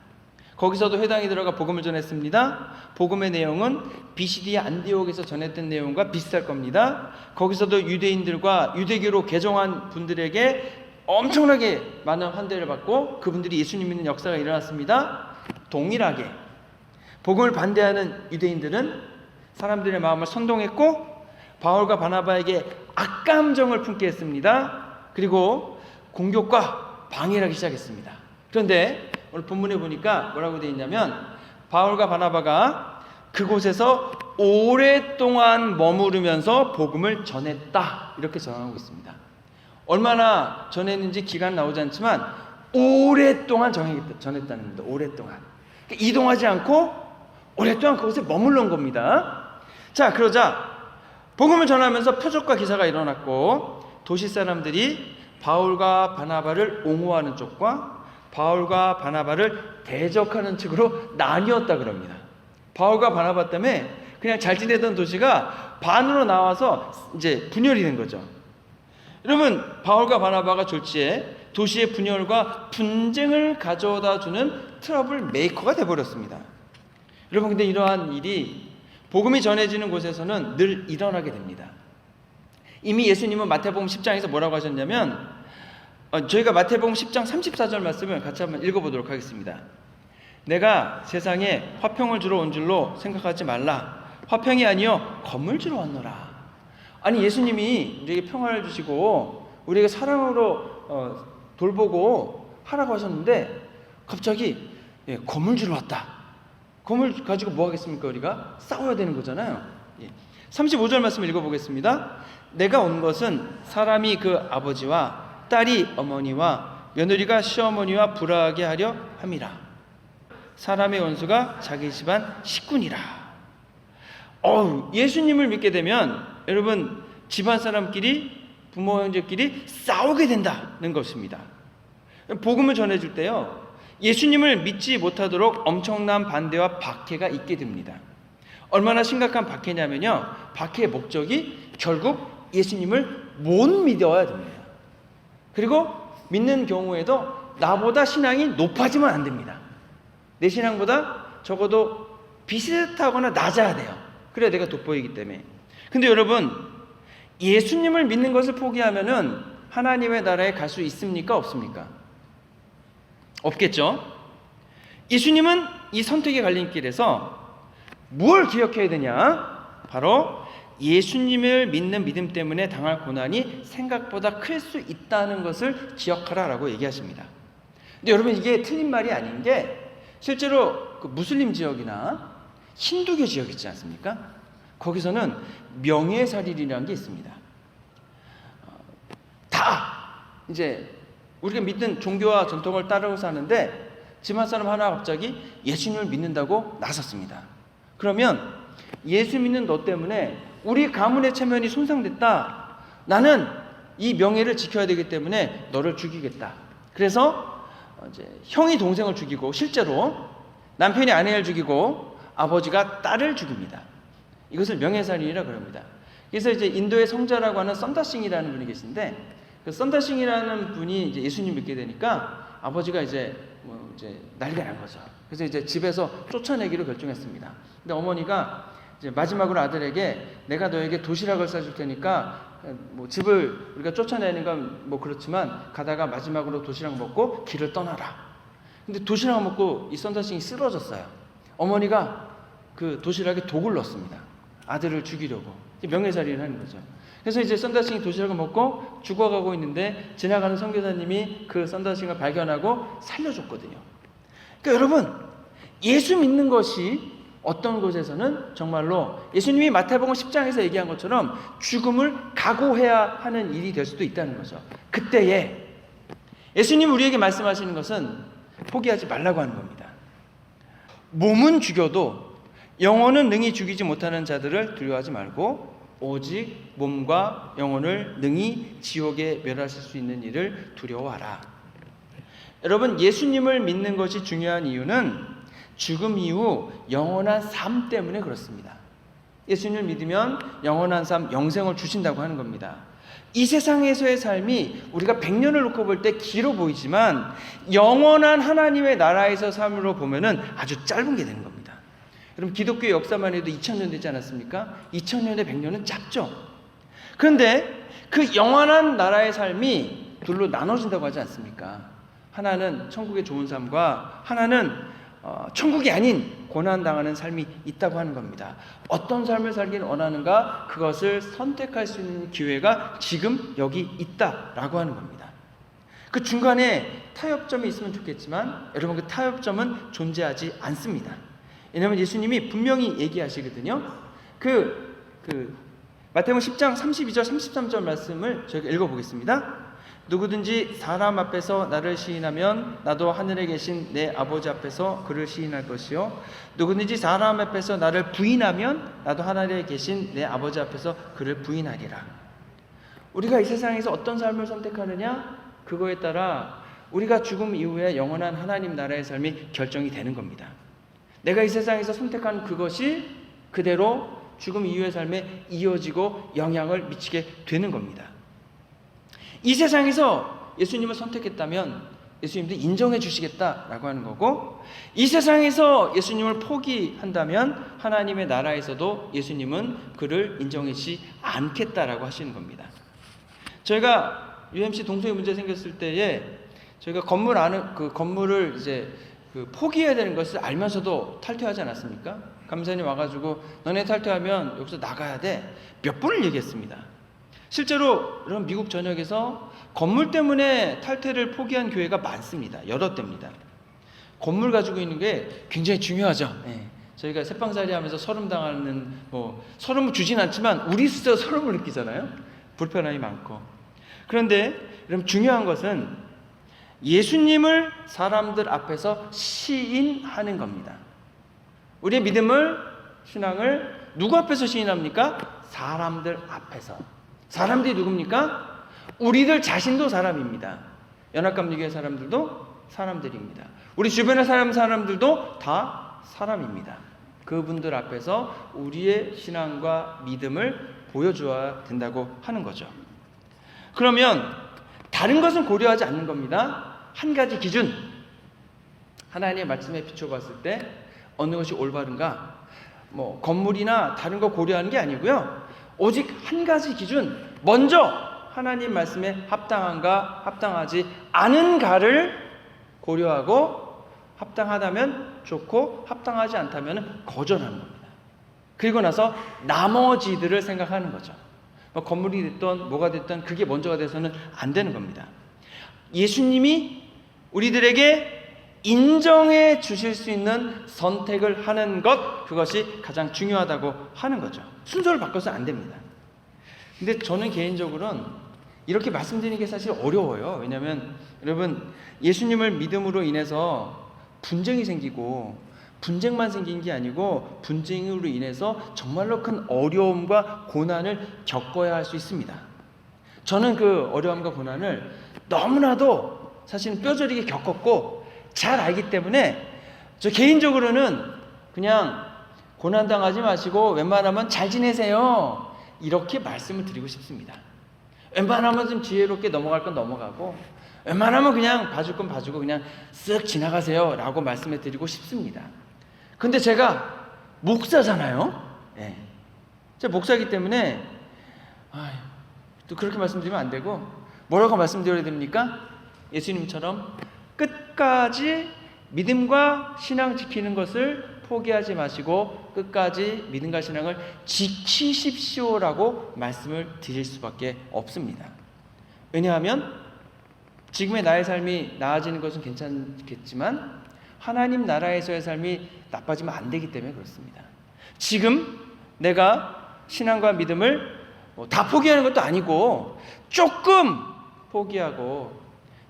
거기서도 회당에 들어가 복음을 전했습니다. 복음의 내용은 비시디아 안디옥에서 전했던 내용과 비슷할 겁니다. 거기서도 유대인들과 유대교로 개종한 분들에게 엄청나게 많은 환대를 받고 그분들이 예수님 믿는 역사가 일어났습니다. 동일하게 복음을 반대하는 유대인들은 사람들의 마음을 선동했고 바울과 바나바에게 악감정을 품게 했습니다. 그리고 공격과 방해를 하기 시작했습니다. 그런데 오늘 본문에 보니까 뭐라고 되어 있냐면 바울과 바나바가 그곳에서 오랫동안 머무르면서 복음을 전했다. 이렇게 전하고 있습니다. 얼마나 전했는지 기간 나오지 않지만 오랫동안 전했다는 겁니다. 오랫동안. 그러니까 이동하지 않고 오랫동안 그곳에 머물러 온 겁니다. 자, 그러자 복음을 전하면서 표적과 기사가 일어났고 도시 사람들이 바울과 바나바를 옹호하는 쪽과 바울과 바나바를 대적하는 측으로 나뉘었다 그럽니다. 바울과 바나바 때문에 그냥 잘 지내던 도시가 반으로 나와서 이제 분열이 된 거죠. 여러분, 바울과 바나바가 졸지에 도시의 분열과 분쟁을 가져다 주는 트러블 메이커가 되어버렸습니다. 여러분, 근데 이러한 일이 복음이 전해지는 곳에서는 늘 일어나게 됩니다. 이미 예수님은 마태복음 10장에서 뭐라고 하셨냐면, 저희가 마태복음 10장 34절 말씀을 같이 한번 읽어보도록 하겠습니다. 내가 세상에 화평을 주러 온 줄로 생각하지 말라. 화평이 아니요 검을 주러 왔노라. 아니, 예수님이 우리에게 평화를 주시고 우리에게 사랑으로 돌보고 하라고 하셨는데 갑자기 검을 주러 왔다. 검을 가지고 뭐 하겠습니까? 우리가 싸워야 되는 거잖아요. 35절 말씀 읽어보겠습니다. 내가 온 것은 사람이 그 아버지와 딸이 어머니와 며느리가 시어머니와 불화하게 하려 함이라. 사람의 원수가 자기 집안 식구니라. 예수님을 믿게 되면 여러분, 집안 사람끼리, 부모 형제끼리 싸우게 된다는 것입니다. 복음을 전해줄 때요, 예수님을 믿지 못하도록 엄청난 반대와 박해가 있게 됩니다. 얼마나 심각한 박해냐면요, 박해의 목적이 결국 예수님을 못 믿어야 됩니다. 그리고 믿는 경우에도 나보다 신앙이 높아지면 안 됩니다. 내 신앙보다 적어도 비슷하거나 낮아야 돼요. 그래야 내가 돋보이기 때문에. 근데 여러분, 예수님을 믿는 것을 포기하면은 하나님의 나라에 갈 수 있습니까? 없습니까? 없겠죠? 예수님은 이 선택의 갈림길에서 뭘 기억해야 되냐? 바로 예수님을 믿는 믿음 때문에 당할 고난이 생각보다 클 수 있다는 것을 기억하라라고 얘기하십니다. 근데 여러분, 이게 틀린 말이 아닌 게 실제로 그 무슬림 지역이나 힌두교 지역 있지 않습니까? 거기서는 명예살인이라는 게 있습니다. 다 이제 우리가 믿는 종교와 전통을 따르고 사는데 집안 사람 하나 갑자기 예수님을 믿는다고 나섰습니다. 그러면 예수 믿는 너 때문에 우리 가문의 체면이 손상됐다. 나는 이 명예를 지켜야 되기 때문에 너를 죽이겠다. 그래서 이제 형이 동생을 죽이고, 실제로 남편이 아내를 죽이고 아버지가 딸을 죽입니다. 이것을 명예살인이라고 그럽니다. 그래서 이제 인도의 성자라고 하는 썬다싱이라는 분이 계신데, 그 썬다싱이라는 분이 이제 예수님 믿게 되니까 아버지가 이제 난리가 난 거죠. 그래서 이제 집에서 쫓아내기로 결정했습니다. 근데 어머니가 이제 마지막으로 아들에게 내가 너에게 도시락을 싸줄 테니까 뭐 집을 우리가 쫓아내는 건 뭐 그렇지만 가다가 마지막으로 도시락 먹고 길을 떠나라. 근데 도시락 먹고 이 썬다싱이 쓰러졌어요. 어머니가 그 도시락에 독을 넣습니다. 아들을 죽이려고. 명예살인을 하는 거죠. 그래서 이제 썬다싱이 도시락을 먹고 죽어가고 있는데 지나가는 선교사님이 그 썬다싱을 발견하고 살려줬거든요. 그러니까 여러분, 예수 믿는 것이 어떤 곳에서는 정말로 예수님이 마태복음 10장에서 얘기한 것처럼 죽음을 각오해야 하는 일이 될 수도 있다는 거죠. 그때에 예수님이 우리에게 말씀하시는 것은 포기하지 말라고 하는 겁니다. 몸은 죽여도 영혼은 능히 죽이지 못하는 자들을 두려워하지 말고 오직 몸과 영혼을 능히 지옥에 멸하실 수 있는 일을 두려워하라. 여러분, 예수님을 믿는 것이 중요한 이유는 죽음 이후 영원한 삶 때문에 그렇습니다. 예수님을 믿으면 영원한 삶, 영생을 주신다고 하는 겁니다. 이 세상에서의 삶이 우리가 100년을 놓고 볼 때 길어 보이지만 영원한 하나님의 나라에서 삶으로 보면은 아주 짧은 게 되는 겁니다. 여러분, 기독교의 역사만 해도 2000년 되지 않았습니까? 2000년에 100년은 짧죠. 그런데 그 영원한 나라의 삶이 둘로 나눠진다고 하지 않습니까? 하나는 천국의 좋은 삶과 하나는 천국이 아닌 고난당하는 삶이 있다고 하는 겁니다. 어떤 삶을 살기를 원하는가, 그것을 선택할 수 있는 기회가 지금 여기 있다라고 하는 겁니다. 그 중간에 타협점이 있으면 좋겠지만 여러분, 그 타협점은 존재하지 않습니다. 왜냐하면 예수님이 분명히 얘기하시거든요. 마태복음 10장 32절 33절 말씀을 저희가 읽어보겠습니다. 누구든지 사람 앞에서 나를 시인하면 나도 하늘에 계신 내 아버지 앞에서 그를 시인할 것이요 누구든지 사람 앞에서 나를 부인하면 나도 하늘에 계신 내 아버지 앞에서 그를 부인하리라. 우리가 이 세상에서 어떤 삶을 선택하느냐, 그거에 따라 우리가 죽음 이후에 영원한 하나님 나라의 삶이 결정이 되는 겁니다. 내가 이 세상에서 선택한 그것이 그대로 죽음 이후의 삶에 이어지고 영향을 미치게 되는 겁니다. 이 세상에서 예수님을 선택했다면 예수님도 인정해 주시겠다라고 하는 거고, 이 세상에서 예수님을 포기한다면 하나님의 나라에서도 예수님은 그를 인정해 주지 않겠다라고 하시는 겁니다. 저희가 UMC 동성애 문제 생겼을 때에 저희가 건물을 이제 포기해야 되는 것을 알면서도 탈퇴하지 않았습니까? 감사님 와가지고 너네 탈퇴하면 여기서 나가야 돼, 몇 번을 얘기했습니다. 실제로 여러분 미국 전역에서 건물 때문에 탈퇴를 포기한 교회가 많습니다. 여러 때입니다. 건물 가지고 있는 게 굉장히 중요하죠. 저희가 새빵살이 하면서 서름 당하는 서름을 주진 않지만 우리 스스로 서름을 느끼잖아요. 불편함이 많고. 그런데 여러분 중요한 것은 예수님을 사람들 앞에서 시인하는 겁니다. 우리의 믿음을, 신앙을 누구 앞에서 시인합니까? 사람들 앞에서. 사람들이 누굽니까? 우리들 자신도 사람입니다. 연합감리교회 사람들도 사람들입니다. 우리 주변의 사람들도 다 사람입니다. 그분들 앞에서 우리의 신앙과 믿음을 보여줘야 된다고 하는 거죠. 그러면 다른 것은 고려하지 않는 겁니다. 한 가지 기준, 하나님의 말씀에 비춰봤을 때 어느 것이 올바른가, 건물이나 다른 거 고려하는 게 아니고요, 오직 한 가지 기준, 먼저 하나님 말씀에 합당한가 합당하지 않은가를 고려하고 합당하다면 좋고 합당하지 않다면 거절하는 겁니다. 그리고 나서 나머지들을 생각하는 거죠. 건물이 됐든 뭐가 됐든 그게 먼저가 돼서는 안 되는 겁니다. 예수님이 우리들에게 인정해 주실 수 있는 선택을 하는 것, 그것이 가장 중요하다고 하는 거죠. 순서를 바꿔서 안 됩니다. 근데 저는 개인적으로는 이렇게 말씀드리는 게 사실 어려워요. 왜냐하면 여러분, 예수님을 믿음으로 인해서 분쟁이 생기고, 분쟁만 생긴 게 아니고 분쟁으로 인해서 정말로 큰 어려움과 고난을 겪어야 할 수 있습니다. 저는 그 어려움과 고난을 너무나도 사실은 뼈저리게 겪었고 잘 알기 때문에 저 개인적으로는 그냥 고난당하지 마시고 웬만하면 잘 지내세요, 이렇게 말씀을 드리고 싶습니다. 웬만하면 좀 지혜롭게 넘어갈 건 넘어가고, 웬만하면 그냥 봐줄 건 봐주고 그냥 쓱 지나가세요 라고 말씀해 드리고 싶습니다. 근데 제가 목사잖아요. 제가 목사이기 때문에 또 그렇게 말씀드리면 안 되고, 뭐라고 말씀드려야 됩니까? 예수님처럼 끝까지 믿음과 신앙 지키는 것을 포기하지 마시고 끝까지 믿음과 신앙을 지키십시오라고 말씀을 드릴 수밖에 없습니다. 왜냐하면 지금의 나의 삶이 나아지는 것은 괜찮겠지만 하나님 나라에서의 삶이 나빠지면 안 되기 때문에 그렇습니다. 지금 내가 신앙과 믿음을 다 포기하는 것도 아니고 조금 포기하고,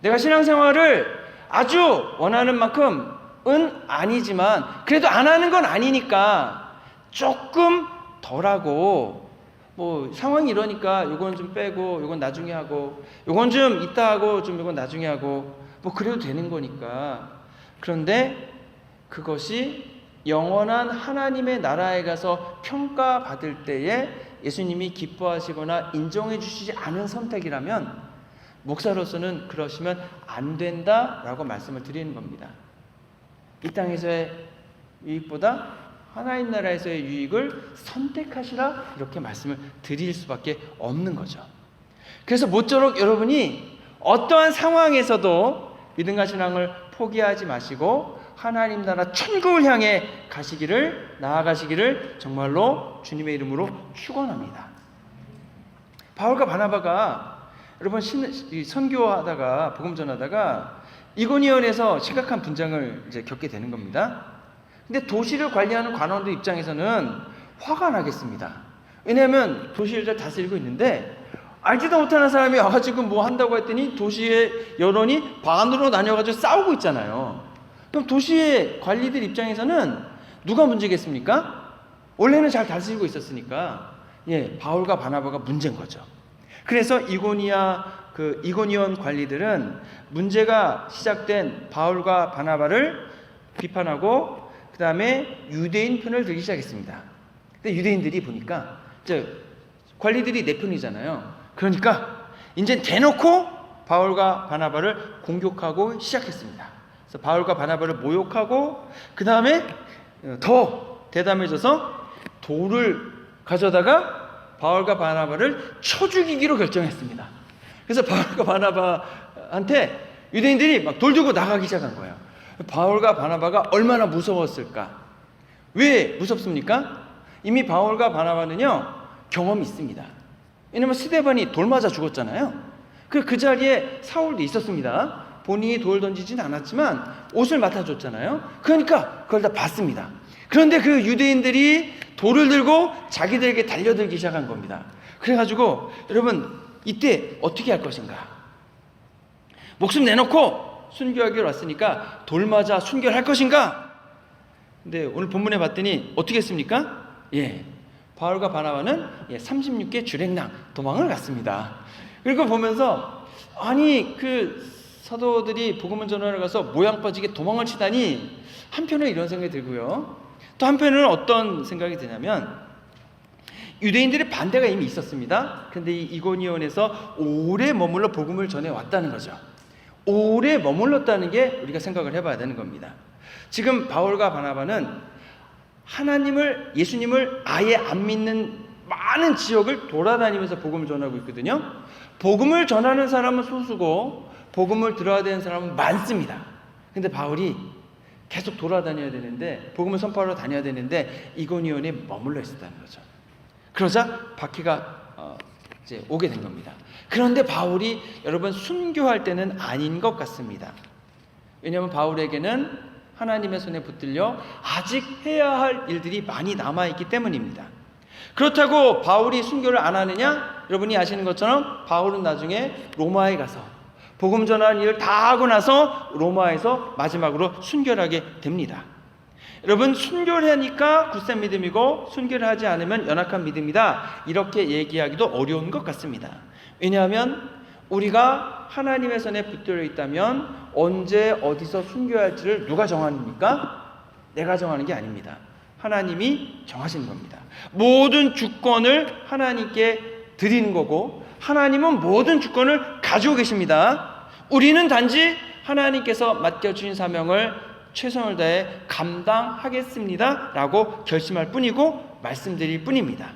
내가 신앙생활을 아주 원하는 만큼은 아니지만 그래도 안 하는 건 아니니까 조금 덜하고, 상황이 이러니까 요건 좀 빼고 요건 나중에 하고 요건 좀 이따 하고 좀 요건 나중에 하고 그래도 되는 거니까. 그런데 그것이 영원한 하나님의 나라에 가서 평가받을 때에 예수님이 기뻐하시거나 인정해 주시지 않은 선택이라면 목사로서는 그러시면 안 된다라고 말씀을 드리는 겁니다. 이 땅에서의 유익보다 하나님 나라에서의 유익을 선택하시라, 이렇게 말씀을 드릴 수밖에 없는 거죠. 그래서 모쪼록 여러분이 어떠한 상황에서도 믿음과 신앙을 포기하지 마시고 하나님 나라 천국을 향해 나아가시기를 정말로 주님의 이름으로 축원합니다. 바울과 바나바가 여러분 선교하다가 복음 전하다가 이고니온에서 심각한 분쟁을 이제 겪게 되는 겁니다. 근데 도시를 관리하는 관원들 입장에서는 화가 나겠습니다. 왜냐하면 도시를 잘 다스리고 있는데 알지도 못하는 사람이 와가지고 뭐 한다고 했더니 도시의 여론이 반으로 나뉘어가지고 싸우고 있잖아요. 그럼 도시의 관리들 입장에서는 누가 문제겠습니까? 원래는 잘 다스리고 있었으니까 바울과 바나바가 문제인 거죠. 그래서 이고니온 관리들은 문제가 시작된 바울과 바나바를 비판하고 그 다음에 유대인 편을 들기 시작했습니다. 근데 유대인들이 보니까 관리들이 내 편이잖아요. 그러니까 이제 대놓고 바울과 바나바를 공격하고 시작했습니다. 그래서 바울과 바나바를 모욕하고 그 다음에 더 대담해져서 돌을 가져다가 바울과 바나바를 쳐 죽이기로 결정했습니다. 그래서 바울과 바나바한테 유대인들이 막 돌 들고 나가기 시작한 거예요. 바울과 바나바가 얼마나 무서웠을까? 왜 무섭습니까? 이미 바울과 바나바는요 경험이 있습니다. 왜냐면 스데반이 돌 맞아 죽었잖아요. 그 자리에 사울도 있었습니다. 본인이 돌 던지진 않았지만 옷을 맡아줬잖아요. 그러니까 그걸 다 봤습니다. 그런데 그 유대인들이 돌을 들고 자기들에게 달려들기 시작한 겁니다. 그래가지고 여러분 이때 어떻게 할 것인가? 목숨 내놓고 순교하기로 왔으니까 돌 맞아 순교할 것인가? 근데 오늘 본문에 봤더니 어떻게 했습니까? 바울과 바나바는 36개 주랭랑 도망을 갔습니다. 그리고 보면서 아니 그 사도들이 복음을 전하러 가서 모양 빠지게 도망을 치다니 한편으로 이런 생각이 들고요. 또 한편으로는 어떤 생각이 드냐면 유대인들의 반대가 이미 있었습니다. 그런데 이 이고니온에서 오래 머물러 복음을 전해왔다는 거죠. 오래 머물렀다는 게 우리가 생각을 해봐야 되는 겁니다. 지금 바울과 바나바는 하나님을, 예수님을 아예 안 믿는 많은 지역을 돌아다니면서 복음을 전하고 있거든요. 복음을 전하는 사람은 소수고 복음을 들어야 되는 사람은 많습니다. 근데 바울이 계속 돌아다녀야 되는데 복음을 선포하러 다녀야 되는데 이고니온에 머물러 있었다는 거죠. 그러자 박해가 이제 오게 된 겁니다. 그런데 바울이 여러분 순교할 때는 아닌 것 같습니다. 왜냐하면 바울에게는 하나님의 손에 붙들려 아직 해야 할 일들이 많이 남아있기 때문입니다. 그렇다고 바울이 순교를 안 하느냐? 여러분이 아시는 것처럼 바울은 나중에 로마에 가서 복음 전하는 일을 다 하고 나서 로마에서 마지막으로 순교를 하게 됩니다. 여러분 순교를 하니까 굳센 믿음이고 순교를 하지 않으면 연약한 믿음이다. 이렇게 얘기하기도 어려운 것 같습니다. 왜냐하면 우리가 하나님의 손에 붙들려 있다면 언제 어디서 순교할지를 누가 정합니까? 내가 정하는 게 아닙니다. 하나님이 정하시는 겁니다. 모든 주권을 하나님께 드리는 거고 하나님은 모든 주권을 가지고 계십니다. 우리는 단지 하나님께서 맡겨주신 사명을 최선을 다해 감당하겠습니다 라고 결심할 뿐이고 말씀드릴 뿐입니다.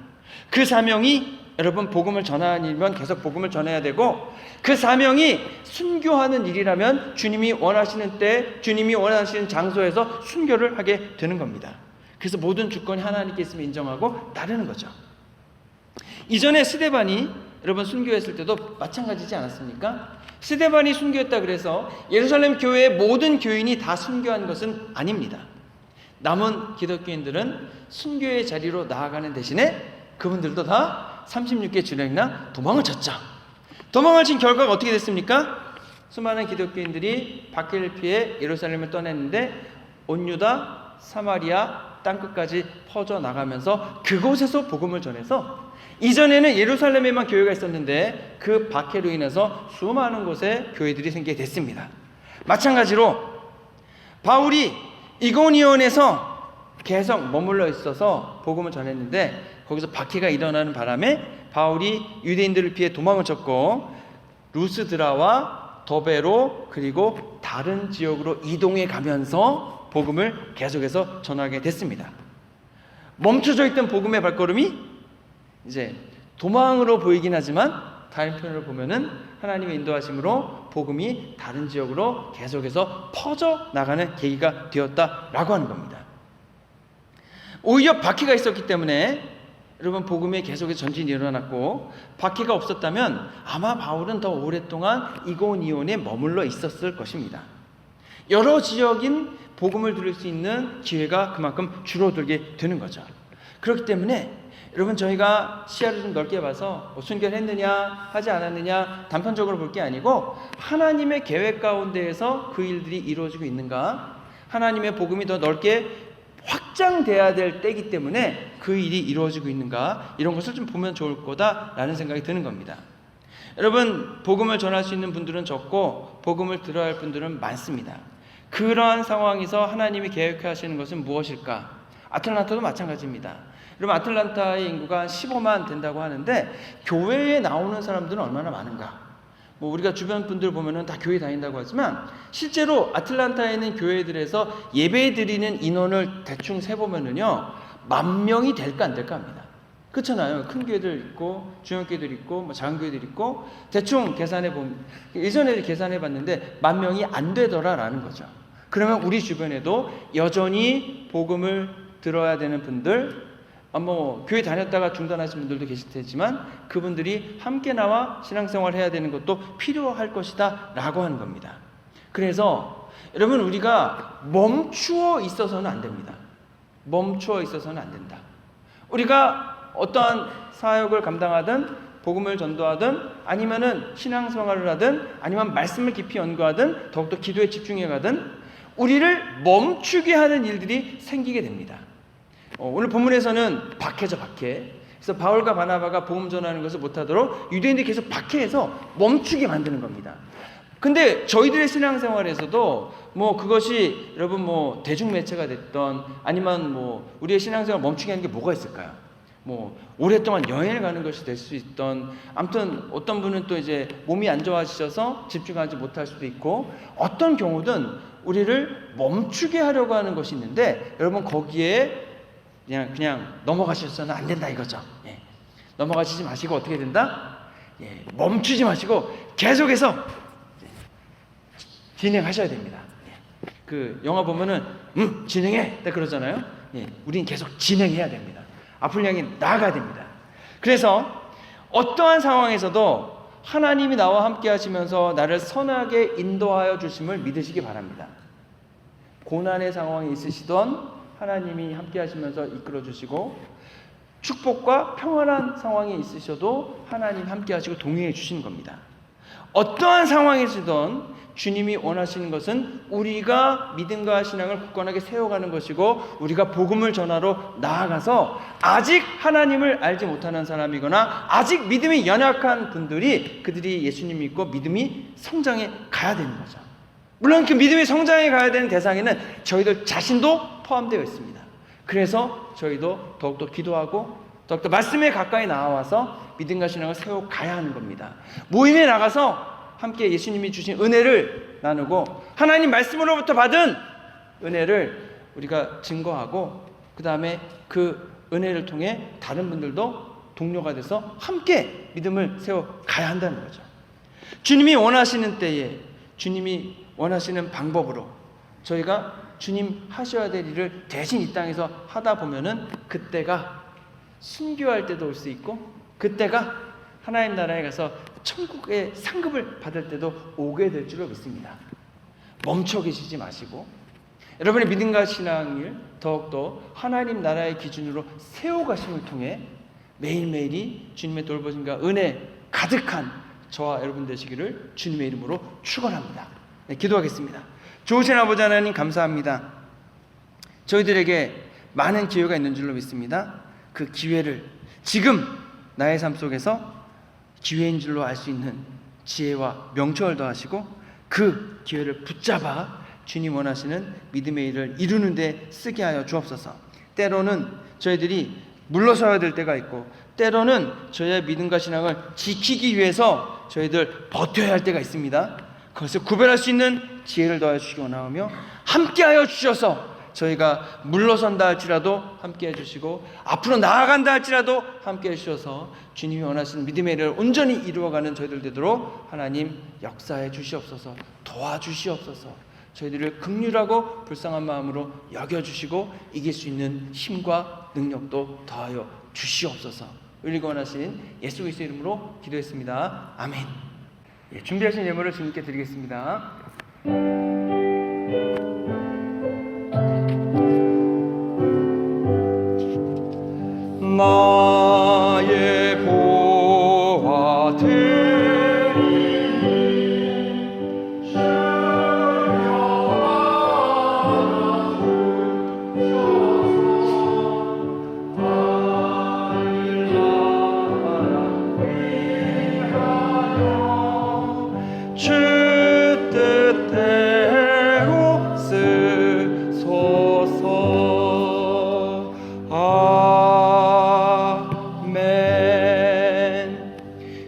그 사명이 여러분 복음을 전하는 일이면 계속 복음을 전해야 되고 그 사명이 순교하는 일이라면 주님이 원하시는 때 주님이 원하시는 장소에서 순교를 하게 되는 겁니다. 그래서 모든 주권이 하나님께 있음을 인정하고 따르는 거죠. 이전에 스데반이 여러분 순교했을 때도 마찬가지지 않았습니까? 스데반이 순교했다 그래서 예루살렘 교회의 모든 교인이 다 순교한 것은 아닙니다. 남은 기독교인들은 순교의 자리로 나아가는 대신에 그분들도 다 36개 주랭랑 도망을 쳤죠. 도망을 친 결과가 어떻게 됐습니까? 수많은 기독교인들이 박해를 피해 예루살렘을 떠났는데 온 유다, 사마리아 땅끝까지 퍼져나가면서 그곳에서 복음을 전해서 이전에는 예루살렘에만 교회가 있었는데 그 박해로 인해서 수많은 곳에 교회들이 생기게 됐습니다. 마찬가지로 바울이 이고니온에서 계속 머물러 있어서 복음을 전했는데 거기서 박해가 일어나는 바람에 바울이 유대인들을 피해 도망을 쳤고 루스드라와 더베로 그리고 다른 지역으로 이동해 가면서 복음을 계속해서 전하게 됐습니다. 멈춰져 있던 복음의 발걸음이 이제 도망으로 보이긴 하지만 다른 편으로 보면은 하나님의 인도하심으로 복음이 다른 지역으로 계속해서 퍼져 나가는 계기가 되었다라고 하는 겁니다. 오히려 박해가 있었기 때문에 여러분 복음에 계속해서 전진이 일어났고 박해가 없었다면 아마 바울은 더 오랫동안 이고니온에 머물러 있었을 것입니다. 여러 지역인 복음을 들을 수 있는 기회가 그만큼 줄어들게 되는 거죠. 그렇기 때문에 여러분, 저희가 시야를 좀 넓게 봐서 순결했느냐 하지 않았느냐 단편적으로 볼 게 아니고, 하나님의 계획 가운데에서 그 일들이 이루어지고 있는가, 하나님의 복음이 더 넓게 확장돼야 될 때이기 때문에 그 일이 이루어지고 있는가, 이런 것을 좀 보면 좋을 거다라는 생각이 드는 겁니다. 여러분, 복음을 전할 수 있는 분들은 적고 복음을 들어야 할 분들은 많습니다. 그러한 상황에서 하나님이 계획하시는 것은 무엇일까? 아틀란타도 마찬가지입니다. 여러분, 아틀란타의 인구가 한 15만 된다고 하는데 교회에 나오는 사람들은 얼마나 많은가? 우리가 주변 분들 보면은 다 교회 다닌다고 하지만 실제로 아틀란타에 있는 교회들에서 예배 드리는 인원을 대충 세보면은요, 10,000명이 될까 안 될까 합니다. 그렇잖아요. 큰 교회들 있고 중형 교회들 있고 작은 교회들 있고, 대충 계산해 보면 예전에 계산해 봤는데 10,000명이 안 되더라라는 거죠. 그러면 우리 주변에도 여전히 복음을 들어야 되는 분들, 교회 다녔다가 중단하신 분들도 계실 테지만 그분들이 함께 나와 신앙생활을 해야 되는 것도 필요할 것이다 라고 하는 겁니다. 그래서 여러분, 우리가 멈추어 있어서는 안 됩니다. 멈추어 있어서는 안 된다. 우리가 어떠한 사역을 감당하든 복음을 전도하든 아니면은 신앙생활을 하든 아니면 말씀을 깊이 연구하든 더욱더 기도에 집중해 가든 우리를 멈추게 하는 일들이 생기게 됩니다. 오늘 본문에서는 박해죠, 박해. 그래서 바울과 바나바가 복음 전하는 것을 못하도록 유대인들이 계속 박해해서 멈추게 만드는 겁니다. 근데 저희들의 신앙생활에서도 그것이 여러분 대중매체가 됐던 아니면 우리의 신앙생활을 멈추게 하는 게 뭐가 있을까요? 오랫동안 여행을 가는 것이 될 수 있던, 아무튼 어떤 분은 또 이제 몸이 안 좋아지셔서 집중하지 못할 수도 있고, 어떤 경우든 우리를 멈추게 하려고 하는 것이 있는데, 여러분, 거기에 그냥 넘어가셔서는 안 된다 이거죠. 예. 넘어가시지 마시고 어떻게 된다? 멈추지 마시고 계속해서 진행하셔야 됩니다. 그 영화 보면은 진행해 딱 그러잖아요. 우린 계속 진행해야 됩니다. 앞을 향해 나아가야 됩니다. 그래서 어떠한 상황에서도 하나님이 나와 함께 하시면서 나를 선하게 인도하여 주심을 믿으시기 바랍니다. 고난의 상황에 있으시던 하나님이 함께 하시면서 이끌어 주시고, 축복과 평안한 상황에 있으셔도 하나님 함께 하시고 동행해 주시는 겁니다. 어떠한 상황에서든 주님이 원하시는 것은 우리가 믿음과 신앙을 굳건하게 세워가는 것이고, 우리가 복음을 전하러 나아가서 아직 하나님을 알지 못하는 사람이거나 아직 믿음이 연약한 분들이, 그들이 예수님 믿고 믿음이 성장해 가야 되는 거죠. 물론 그 믿음이 성장해 가야 되는 대상에는 저희들 자신도 포함되어 있습니다. 그래서 저희도 더욱더 기도하고 더욱더 말씀에 가까이 나와서 믿음과 신앙을 세워가야 하는 겁니다. 모임에 나가서 함께 예수님이 주신 은혜를 나누고 하나님 말씀으로부터 받은 은혜를 우리가 증거하고, 그 다음에 그 은혜를 통해 다른 분들도 동료가 돼서 함께 믿음을 세워가야 한다는 거죠. 주님이 원하시는 때에 주님이 원하시는 방법으로 저희가 주님 하셔야 될 일을 대신 이 땅에서 하다 보면은 그때가 순교할 때도 올 수 있고, 그때가 하나님 나라에 가서 천국의 상급을 받을 때도 오게 될 줄로 믿습니다. 멈춰 계시지 마시고 여러분의 믿음과 신앙을 더욱더 하나님 나라의 기준으로 세워가심을 통해 매일매일이 주님의 돌보심과 은혜 가득한 저와 여러분 되시기를 주님의 이름으로 축원합니다. 기도하겠습니다. 좋으신 아버지 하나님, 감사합니다. 저희들에게 많은 기회가 있는 줄로 믿습니다. 그 기회를 지금 나의 삶 속에서 기회인 줄로 알 수 있는 지혜와 명철을 더하시고 그 기회를 붙잡아 주님 원하시는 믿음의 일을 이루는 데 쓰게 하여 주옵소서. 때로는 저희들이 물러서야 될 때가 있고, 때로는 저희의 믿음과 신앙을 지키기 위해서 저희들 버텨야 할 때가 있습니다. 그것을 구별할 수 있는 지혜를 더하여 주시기 원하오며, 함께하여 주셔서 저희가 물러선다 할지라도 함께해 주시고 앞으로 나아간다 할지라도 함께해 주셔서 주님이 원하시는 믿음의 일을 온전히 이루어가는 저희들 되도록 하나님 역사해 주시옵소서. 도와주시옵소서. 저희들을 긍휼하고 불쌍한 마음으로 여겨주시고 이길 수 있는 힘과 능력도 더하여 주시옵소서. 의리가 원하신 예수 그리스도의 이름으로 기도했습니다. 아멘. 준비하신 예물을 주님께 드리겠습니다. 나의 보화들 주 뜻대로 쓰소서. 아멘.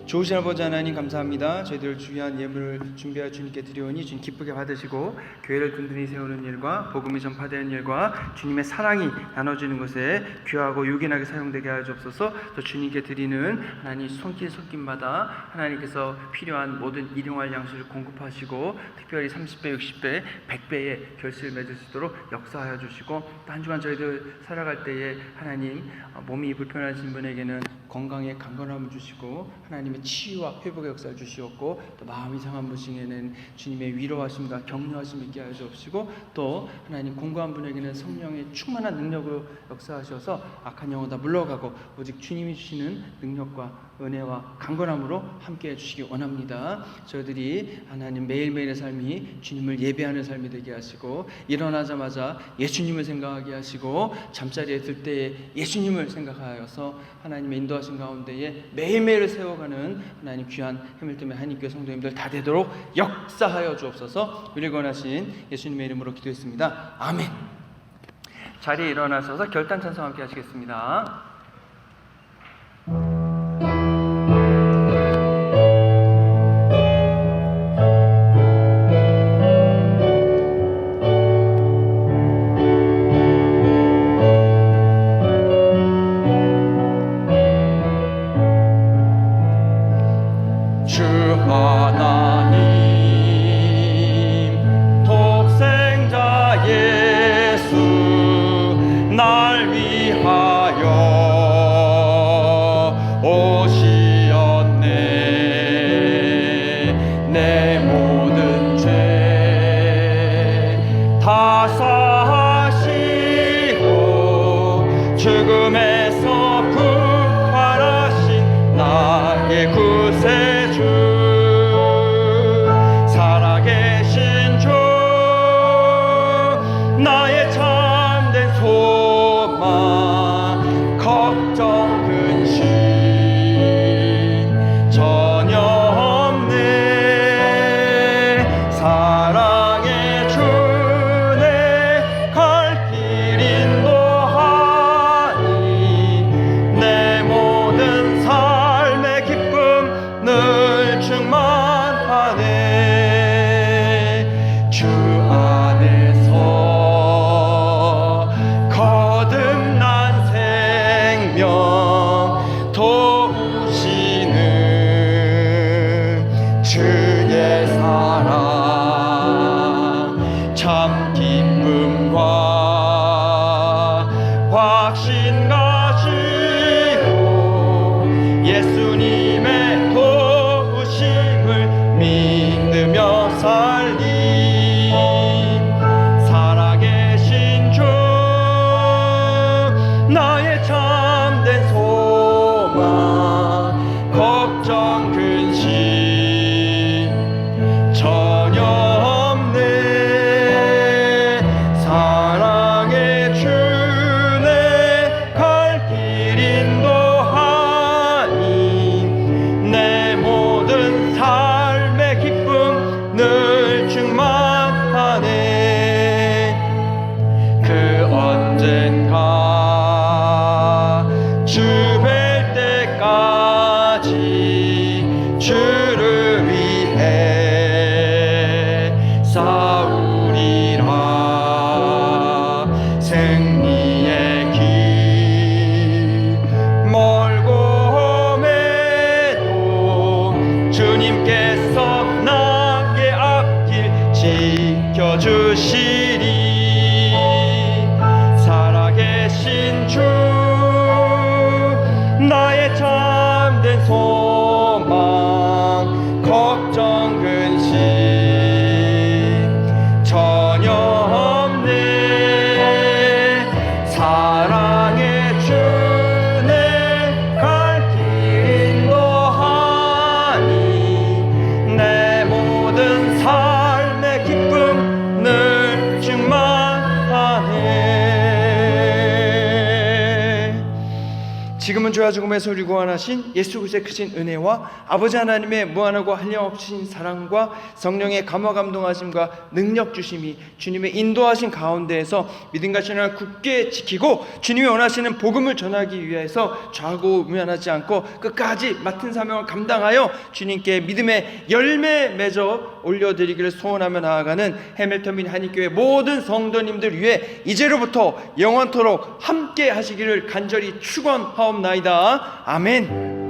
좋으신 아버지 하나님 감사합니다. 저희들 귀한 예물을 준비하여 주님께 드려오니 주님 기쁘게 받으시고 교회를 든든히 세우는 일과 복음이 전파되는 일과 주님의 사랑이 나눠지는 것에 귀하고 유기하게 사용되게 하여 주옵소서. 또 주님께 드리는 하나님 손길마다 하나님께서 필요한 모든 일용할 양식을 공급하시고 특별히 30배, 60배, 100배의 결실을 맺을 수 있도록 역사하여 주시고 또 한 주간 저희들 살아갈 때에 하나님 몸이 불편하신 분에게는 건강에 강건함을 주시고 하나님의 치유와 회복의 역사를 주시었고 또 마음이 상한 분에게는 주님의 위로하심과 격려하심 있게 하여 주옵시고 또 하나님 공고한 분에게는 성령의 충만한 능력으로 역사하셔서 악한 영혼 다 물러가고 오직 주님이 주시는 능력과 은혜와 강건함으로 함께 해주시기 원합니다. 저희들이 하나님 매일매일의 삶이 주님을 예배하는 삶이 되게 하시고 일어나자마자 예수님을 생각하게 하시고 잠자리에 들 때에 예수님을 생각하여서 하나님의 인도하신 가운데에 매일매일을 세워가는 하나님 귀한 해밀턴의 한인교회 성도님들 다 되도록 역사하여 주옵소서. 우리 권하신 예수님의 이름으로 기도했습니다. 아멘. 자리에 일어나셔서 결단 찬송 함께 하시겠습니다. 주 하나님 독생자 예수 날 위하여 오시었네. 내 모든 죄 다 사하시고 죽음에서 부활하신 나의 구세주 살아계신 주 나의 참된 소망 걱정 근심 전혀 없네. 사랑의 주네 갈 길 인도하니 내 모든 삶의 기쁨 늘 충만하네. 주 안에서 거듭난 생명 도우시는 주의 사랑 참 기쁨과 확신 가지고 예수님의 도우심을 믿으며 살림 살아계신 주 나의 참된 소망 걱정 근심 전혀 없네. 사랑의 주네 갈 길 인도하니 내 모든 삶의 기쁨 늘 충만하네. 그 언젠가 주 뵐 때까지 주를 위해 싸우리라. 승리의 길 멀고 험해도 주님께서 나의 앞길 지켜주시리. 살아계신 주 나의 참된 소망 걱정 근심 전혀 없네. 사랑의 주네 지금은 죄와 죽음에서 우리 구원하신 예수 그리스도의 크신 은혜와 아버지 하나님의 무한하고 한량없으신 사랑과 성령의 감화 감동하심과 능력 주심이 주님의 인도하신 가운데에서 믿음과 신앙을 굳게 지키고 주님이 원하시는 복음을 전하기 위해서 좌고우면하지 않고 끝까지 맡은 사명을 감당하여 주님께 믿음의 열매 맺어 올려드리기를 소원하며 나아가는 해밀턴 민 한인교회 모든 성도님들 위해 이제로부터 영원토록 함께 하시기를 간절히 축원하옵나이다. 아멘.